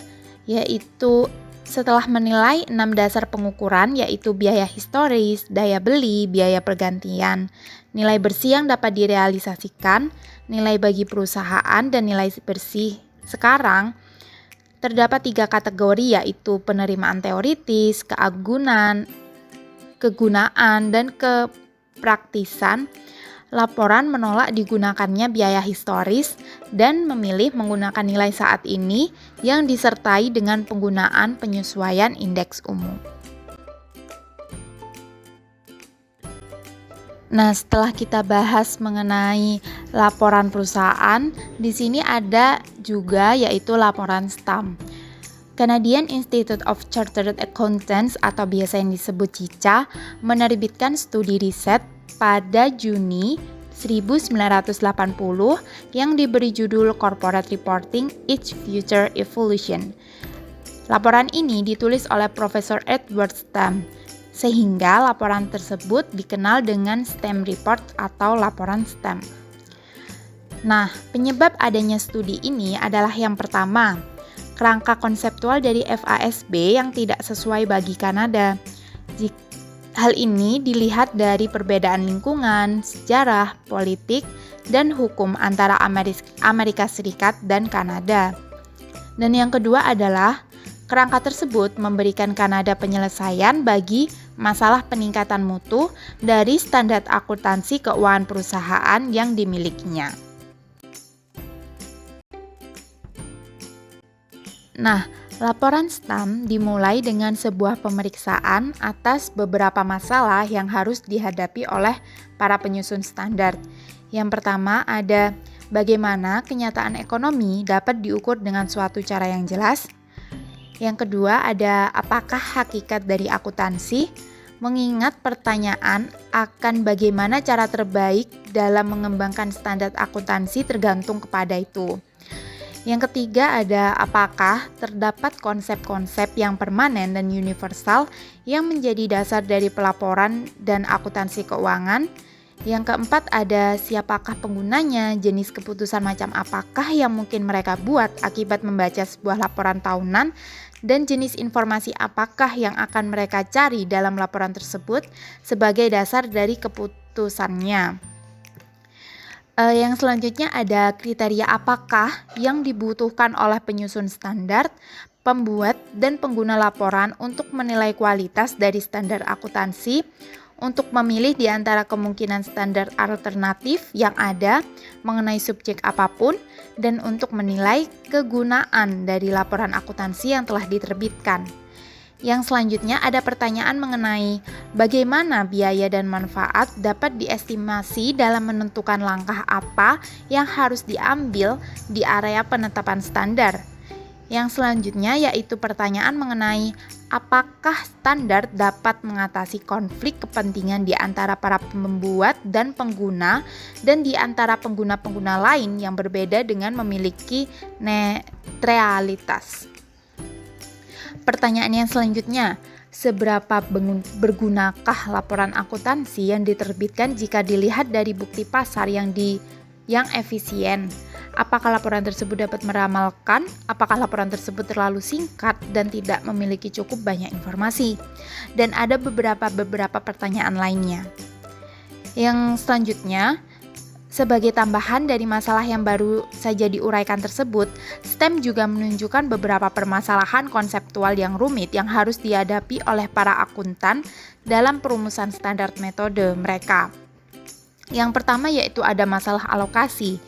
yaitu setelah menilai 6 dasar pengukuran yaitu biaya historis, daya beli, biaya pergantian, nilai bersih yang dapat direalisasikan, nilai bagi perusahaan, dan nilai bersih sekarang, terdapat 3 kategori yaitu penerimaan teoritis, kegunaan, dan kepraktisan. Laporan menolak digunakannya biaya historis dan memilih menggunakan nilai saat ini yang disertai dengan penggunaan penyesuaian indeks umum. Nah, setelah kita bahas mengenai laporan perusahaan, di sini ada juga yaitu laporan STAM. Canadian Institute of Chartered Accountants atau biasa yang disebut CICA menerbitkan studi riset pada Juni 1980 yang diberi judul Corporate Reporting: Its Future Evolution. Laporan ini ditulis oleh Profesor Edward Stam, sehingga laporan tersebut dikenal dengan STEM Report atau laporan STEM. Nah, penyebab adanya studi ini adalah yang pertama, kerangka konseptual dari FASB yang tidak sesuai bagi Kanada. Hal ini dilihat dari perbedaan lingkungan, sejarah, politik, dan hukum antara Amerika Serikat dan Kanada. Dan yang kedua adalah kerangka tersebut memberikan Kanada penyelesaian bagi masalah peningkatan mutu dari standar akuntansi keuangan perusahaan yang dimilikinya. Nah, laporan STAM dimulai dengan sebuah pemeriksaan atas beberapa masalah yang harus dihadapi oleh para penyusun standar. Yang pertama ada bagaimana kenyataan ekonomi dapat diukur dengan suatu cara yang jelas. Yang kedua ada apakah hakikat dari akuntansi? Mengingat pertanyaan akan bagaimana cara terbaik dalam mengembangkan standar akuntansi tergantung kepada itu. Yang ketiga ada apakah terdapat konsep-konsep yang permanen dan universal yang menjadi dasar dari pelaporan dan akuntansi keuangan. Yang keempat ada siapakah penggunanya, jenis keputusan macam apakah yang mungkin mereka buat akibat membaca sebuah laporan tahunan, dan jenis informasi apakah yang akan mereka cari dalam laporan tersebut sebagai dasar dari keputusannya. Yang selanjutnya ada kriteria apakah yang dibutuhkan oleh penyusun standar, pembuat, dan pengguna laporan untuk menilai kualitas dari standar akuntansi, untuk memilih di antara kemungkinan standar alternatif yang ada mengenai subjek apapun, dan untuk menilai kegunaan dari laporan akuntansi yang telah diterbitkan. Yang selanjutnya ada pertanyaan mengenai bagaimana biaya dan manfaat dapat diestimasi dalam menentukan langkah apa yang harus diambil di area penetapan standar. Yang selanjutnya yaitu pertanyaan mengenai apakah standar dapat mengatasi konflik kepentingan di antara para pembuat dan pengguna, dan di antara pengguna-pengguna lain yang berbeda dengan memiliki netralitas. Pertanyaan yang selanjutnya, seberapa bergunakah laporan akuntansi yang diterbitkan jika dilihat dari bukti pasar yang efisien? Apakah laporan tersebut dapat meramalkan? Apakah laporan tersebut terlalu singkat dan tidak memiliki cukup banyak informasi? Dan ada beberapa pertanyaan lainnya. Yang selanjutnya, sebagai tambahan dari masalah yang baru saja diuraikan tersebut, STEM juga menunjukkan beberapa permasalahan konseptual yang rumit yang harus dihadapi oleh para akuntan dalam perumusan standar metode mereka. Yang pertama yaitu ada masalah alokasi,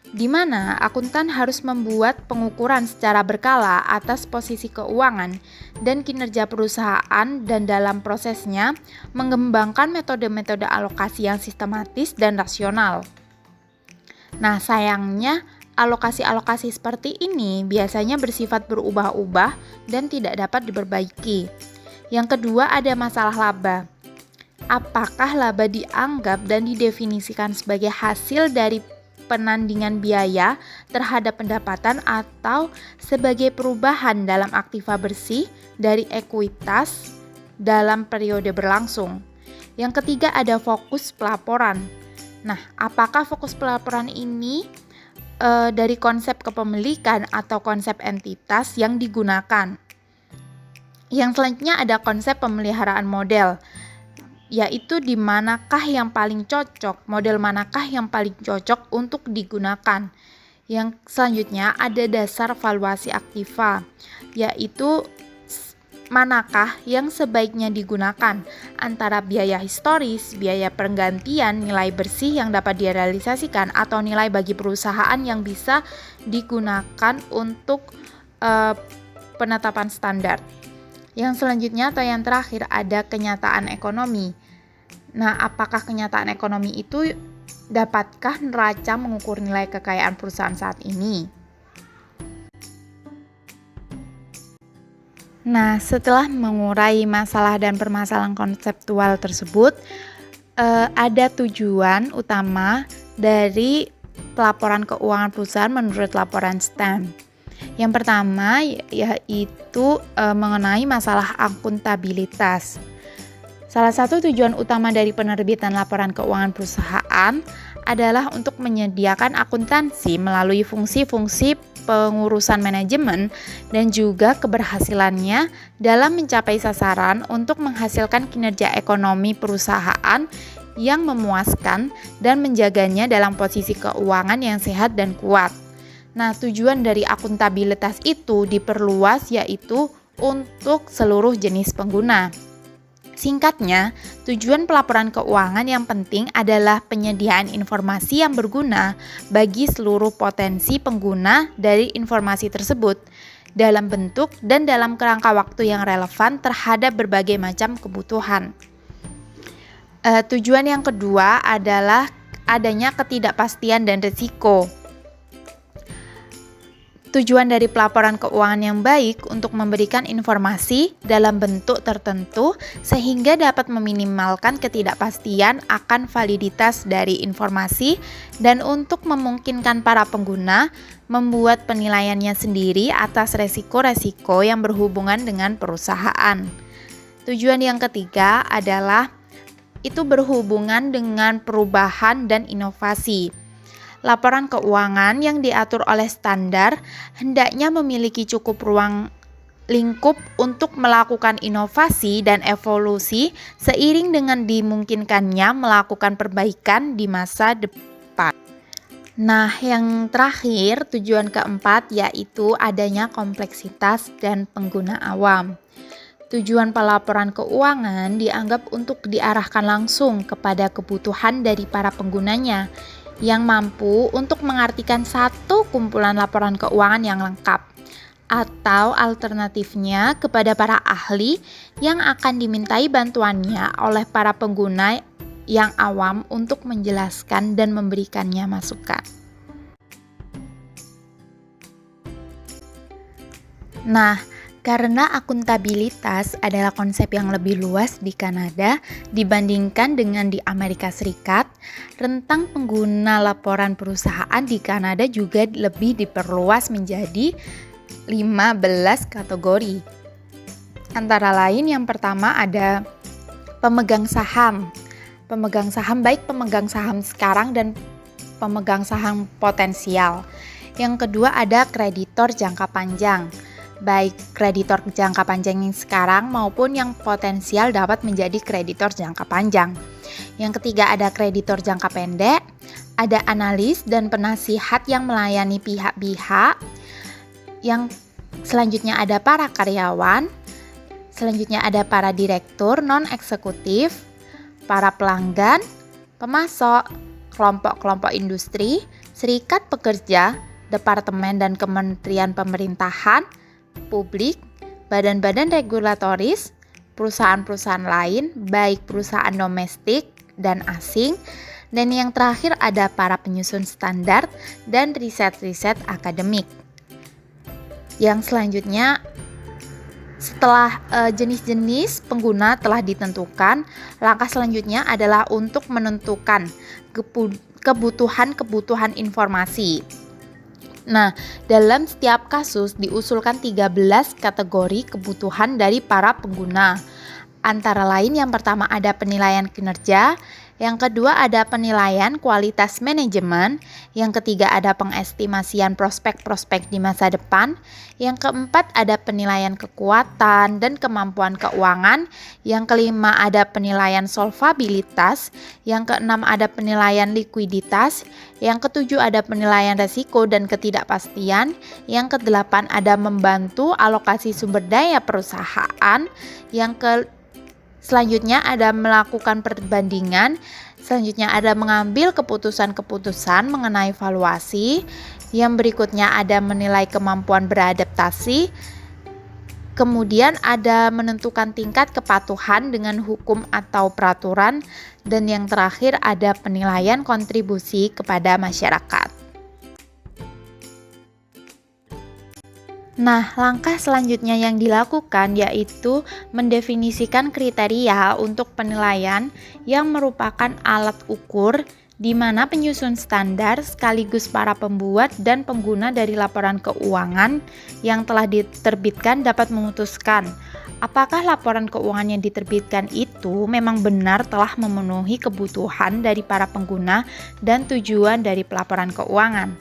di mana akuntan harus membuat pengukuran secara berkala atas posisi keuangan dan kinerja perusahaan, dan dalam prosesnya mengembangkan metode-metode alokasi yang sistematis dan rasional. Nah, sayangnya alokasi-alokasi seperti ini biasanya bersifat berubah-ubah dan tidak dapat diperbaiki. Yang kedua ada masalah laba. Apakah laba dianggap dan didefinisikan sebagai hasil dari penandingan biaya terhadap pendapatan atau sebagai perubahan dalam aktiva bersih dari ekuitas dalam periode berlangsung? Yang ketiga ada fokus pelaporan. Nah, apakah fokus pelaporan ini dari konsep kepemilikan atau konsep entitas yang digunakan? Yang selanjutnya ada konsep pemeliharaan model, yaitu di manakah yang paling cocok, model manakah yang paling cocok untuk digunakan. Yang selanjutnya ada dasar valuasi aktiva, yaitu manakah yang sebaiknya digunakan antara biaya historis, biaya penggantian, nilai bersih yang dapat direalisasikan, atau nilai bagi perusahaan yang bisa digunakan untuk penetapan standar. Yang selanjutnya atau yang terakhir ada kenyataan ekonomi. Nah, apakah kenyataan ekonomi itu dapatkah neraca mengukur nilai kekayaan perusahaan saat ini? Nah, setelah mengurai masalah dan permasalahan konseptual tersebut, ada tujuan utama dari pelaporan keuangan perusahaan menurut laporan STEM. Yang pertama yaitu mengenai masalah akuntabilitas. Salah satu tujuan utama dari penerbitan laporan keuangan perusahaan adalah untuk menyediakan akuntansi melalui fungsi-fungsi pengurusan manajemen dan juga keberhasilannya dalam mencapai sasaran untuk menghasilkan kinerja ekonomi perusahaan yang memuaskan dan menjaganya dalam posisi keuangan yang sehat dan kuat. Nah, tujuan dari akuntabilitas itu diperluas yaitu untuk seluruh jenis pengguna. Singkatnya, tujuan pelaporan keuangan yang penting adalah penyediaan informasi yang berguna bagi seluruh potensi pengguna dari informasi tersebut dalam bentuk dan dalam kerangka waktu yang relevan terhadap berbagai macam kebutuhan. Tujuan yang kedua adalah adanya ketidakpastian dan risiko. Tujuan dari pelaporan keuangan yang baik untuk memberikan informasi dalam bentuk tertentu sehingga dapat meminimalkan ketidakpastian akan validitas dari informasi dan untuk memungkinkan para pengguna membuat penilaiannya sendiri atas resiko-resiko yang berhubungan dengan perusahaan. Tujuan yang ketiga adalah itu berhubungan dengan perubahan dan inovasi. Laporan keuangan yang diatur oleh standar hendaknya memiliki cukup ruang lingkup untuk melakukan inovasi dan evolusi seiring dengan dimungkinkannya melakukan perbaikan di masa depan. Nah, yang terakhir, tujuan keempat yaitu adanya kompleksitas dan pengguna awam. Tujuan pelaporan keuangan dianggap untuk diarahkan langsung kepada kebutuhan dari para penggunanya yang mampu untuk mengartikan satu kumpulan laporan keuangan yang lengkap, atau alternatifnya kepada para ahli yang akan dimintai bantuannya oleh para pengguna yang awam untuk menjelaskan dan memberikannya masukan. Nah, karena akuntabilitas adalah konsep yang lebih luas di Kanada dibandingkan dengan di Amerika Serikat, rentang pengguna laporan perusahaan di Kanada juga lebih diperluas menjadi 15 kategori. Antara lain yang pertama ada pemegang saham. Pemegang saham baik pemegang saham sekarang dan pemegang saham potensial. Yang kedua ada kreditor jangka panjang. Baik kreditor jangka panjang yang sekarang maupun yang potensial dapat menjadi kreditor jangka panjang. Yang ketiga ada kreditor jangka pendek, ada analis dan penasihat yang melayani pihak-pihak. Yang selanjutnya ada para karyawan, selanjutnya ada para direktur non-eksekutif, para pelanggan, pemasok, kelompok-kelompok industri, serikat pekerja, departemen dan kementerian pemerintahan, publik, badan-badan regulatoris, perusahaan-perusahaan lain, baik perusahaan domestik dan asing, dan yang terakhir ada para penyusun standar dan riset-riset akademik. Yang selanjutnya, setelah jenis-jenis pengguna telah ditentukan, langkah selanjutnya adalah untuk menentukan kebutuhan informasi. Nah, dalam setiap kasus diusulkan 13 kategori kebutuhan dari para pengguna. Antara lain yang pertama ada penilaian kinerja, yang kedua ada penilaian kualitas manajemen, yang ketiga ada pengestimasian prospek-prospek di masa depan, yang keempat ada penilaian kekuatan dan kemampuan keuangan, yang kelima ada penilaian solvabilitas, yang keenam ada penilaian likuiditas, yang ketujuh ada penilaian resiko dan ketidakpastian, yang kedelapan ada membantu alokasi sumber daya perusahaan, selanjutnya ada melakukan perbandingan, selanjutnya ada mengambil keputusan-keputusan mengenai valuasi, yang berikutnya ada menilai kemampuan beradaptasi, kemudian ada menentukan tingkat kepatuhan dengan hukum atau peraturan, dan yang terakhir ada penilaian kontribusi kepada masyarakat. Nah, langkah selanjutnya yang dilakukan yaitu mendefinisikan kriteria untuk penilaian yang merupakan alat ukur di mana penyusun standar sekaligus para pembuat dan pengguna dari laporan keuangan yang telah diterbitkan dapat memutuskan apakah laporan keuangan yang diterbitkan itu memang benar telah memenuhi kebutuhan dari para pengguna dan tujuan dari pelaporan keuangan.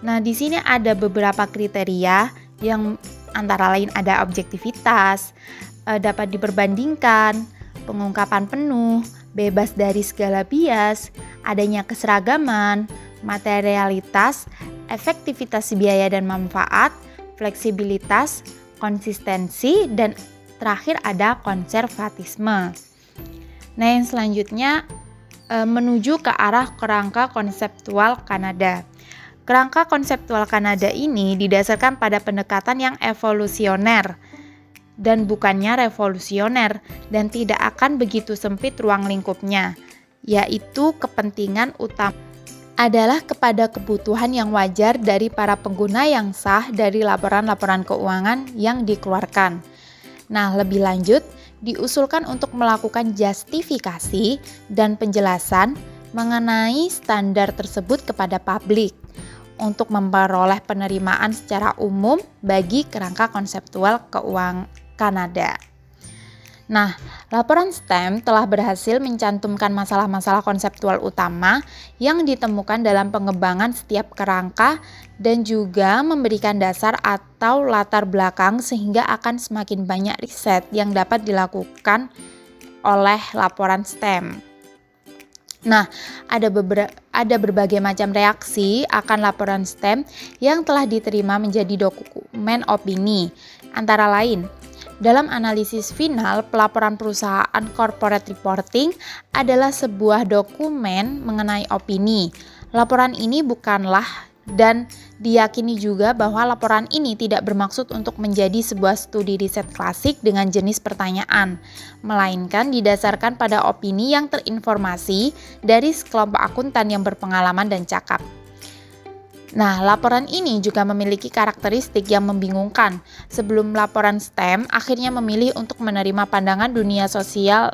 Nah, di sini ada beberapa kriteria yang antara lain ada objektivitas, dapat diperbandingkan, pengungkapan penuh, bebas dari segala bias, adanya keseragaman, materialitas, efektivitas biaya dan manfaat, fleksibilitas, konsistensi, dan terakhir ada konservatisme. Nah, yang selanjutnya menuju ke arah kerangka konseptual Kanada. Kerangka konseptual Kanada ini didasarkan pada pendekatan yang evolusioner dan bukannya revolusioner dan tidak akan begitu sempit ruang lingkupnya, yaitu kepentingan utama adalah kepada kebutuhan yang wajar dari para pengguna yang sah dari laporan-laporan keuangan yang dikeluarkan. Nah, lebih lanjut, diusulkan untuk melakukan justifikasi dan penjelasan mengenai standar tersebut kepada publik untuk memperoleh penerimaan secara umum bagi kerangka konseptual keuangan Kanada. Nah, laporan STEM telah berhasil mencantumkan masalah-masalah konseptual utama yang ditemukan dalam pengembangan setiap kerangka dan juga memberikan dasar atau latar belakang sehingga akan semakin banyak riset yang dapat dilakukan oleh laporan STEM. Nah, ada berbagai macam reaksi akan laporan STEM yang telah diterima menjadi dokumen opini, antara lain dalam analisis final, pelaporan perusahaan corporate reporting adalah sebuah dokumen mengenai opini. Laporan ini bukanlah dan diyakini juga bahwa laporan ini tidak bermaksud untuk menjadi sebuah studi riset klasik dengan jenis pertanyaan, melainkan didasarkan pada opini yang terinformasi dari sekelompok akuntan yang berpengalaman dan cakap. Nah, laporan ini juga memiliki karakteristik yang membingungkan. Sebelum laporan STEM akhirnya memilih untuk menerima pandangan dunia sosial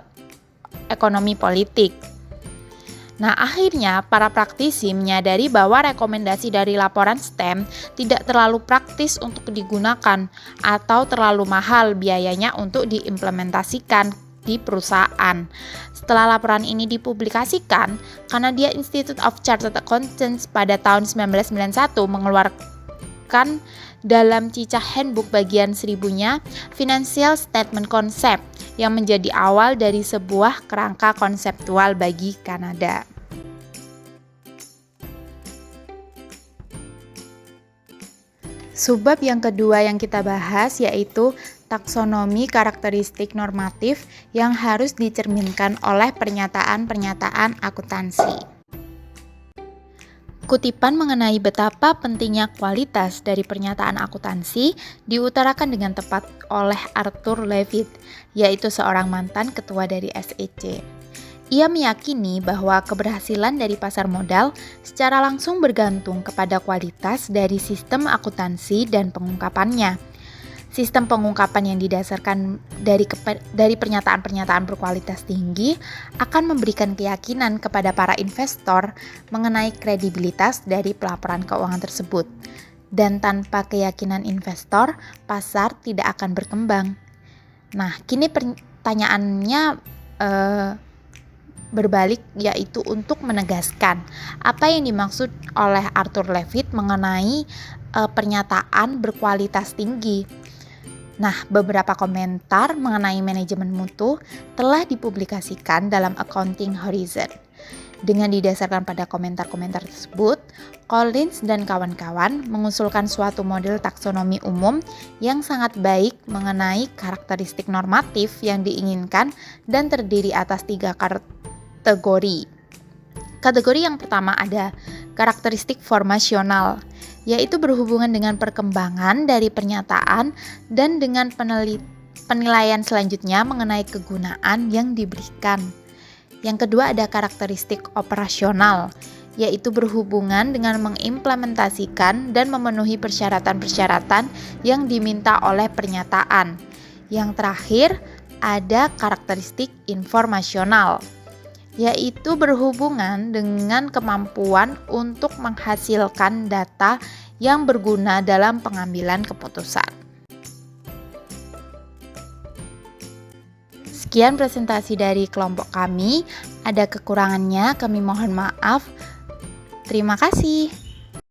ekonomi politik. Nah, akhirnya para praktisi menyadari bahwa rekomendasi dari laporan STEM tidak terlalu praktis untuk digunakan atau terlalu mahal biayanya untuk diimplementasikan di perusahaan. Setelah laporan ini dipublikasikan, Canadian Institute of Chartered Accountants pada tahun 1991 mengeluarkan dalam cicah handbook bagian 1000-nya Financial Statement Concept yang menjadi awal dari sebuah kerangka konseptual bagi Kanada. Subbab yang kedua yang kita bahas yaitu taksonomi karakteristik normatif yang harus dicerminkan oleh pernyataan-pernyataan akuntansi. Kutipan mengenai betapa pentingnya kualitas dari pernyataan akuntansi diutarakan dengan tepat oleh Arthur Levitt, yaitu seorang mantan ketua dari SEC. Ia meyakini bahwa keberhasilan dari pasar modal secara langsung bergantung kepada kualitas dari sistem akuntansi dan pengungkapannya. Sistem pengungkapan yang didasarkan dari pernyataan-pernyataan berkualitas tinggi akan memberikan keyakinan kepada para investor mengenai kredibilitas dari pelaporan keuangan tersebut. Dan tanpa keyakinan investor, pasar tidak akan berkembang. Nah, kini pertanyaannya berbalik, yaitu untuk menegaskan apa yang dimaksud oleh Arthur Levitt mengenai pernyataan berkualitas tinggi. Nah, beberapa komentar mengenai manajemen mutu telah dipublikasikan dalam Accounting Horizon. Dengan didasarkan pada komentar-komentar tersebut, Collins dan kawan-kawan mengusulkan suatu model taksonomi umum yang sangat baik mengenai karakteristik normatif yang diinginkan dan terdiri atas 3 kategori. Kategori yang pertama ada karakteristik formasional, yaitu berhubungan dengan perkembangan dari pernyataan dan dengan penilaian selanjutnya mengenai kegunaan yang diberikan. Yang kedua ada karakteristik operasional, yaitu berhubungan dengan mengimplementasikan dan memenuhi persyaratan-persyaratan yang diminta oleh pernyataan. Yang terakhir ada karakteristik informasional, yaitu berhubungan dengan kemampuan untuk menghasilkan data yang berguna dalam pengambilan keputusan. Sekian presentasi dari kelompok kami. Ada kekurangannya, kami mohon maaf. Terima kasih.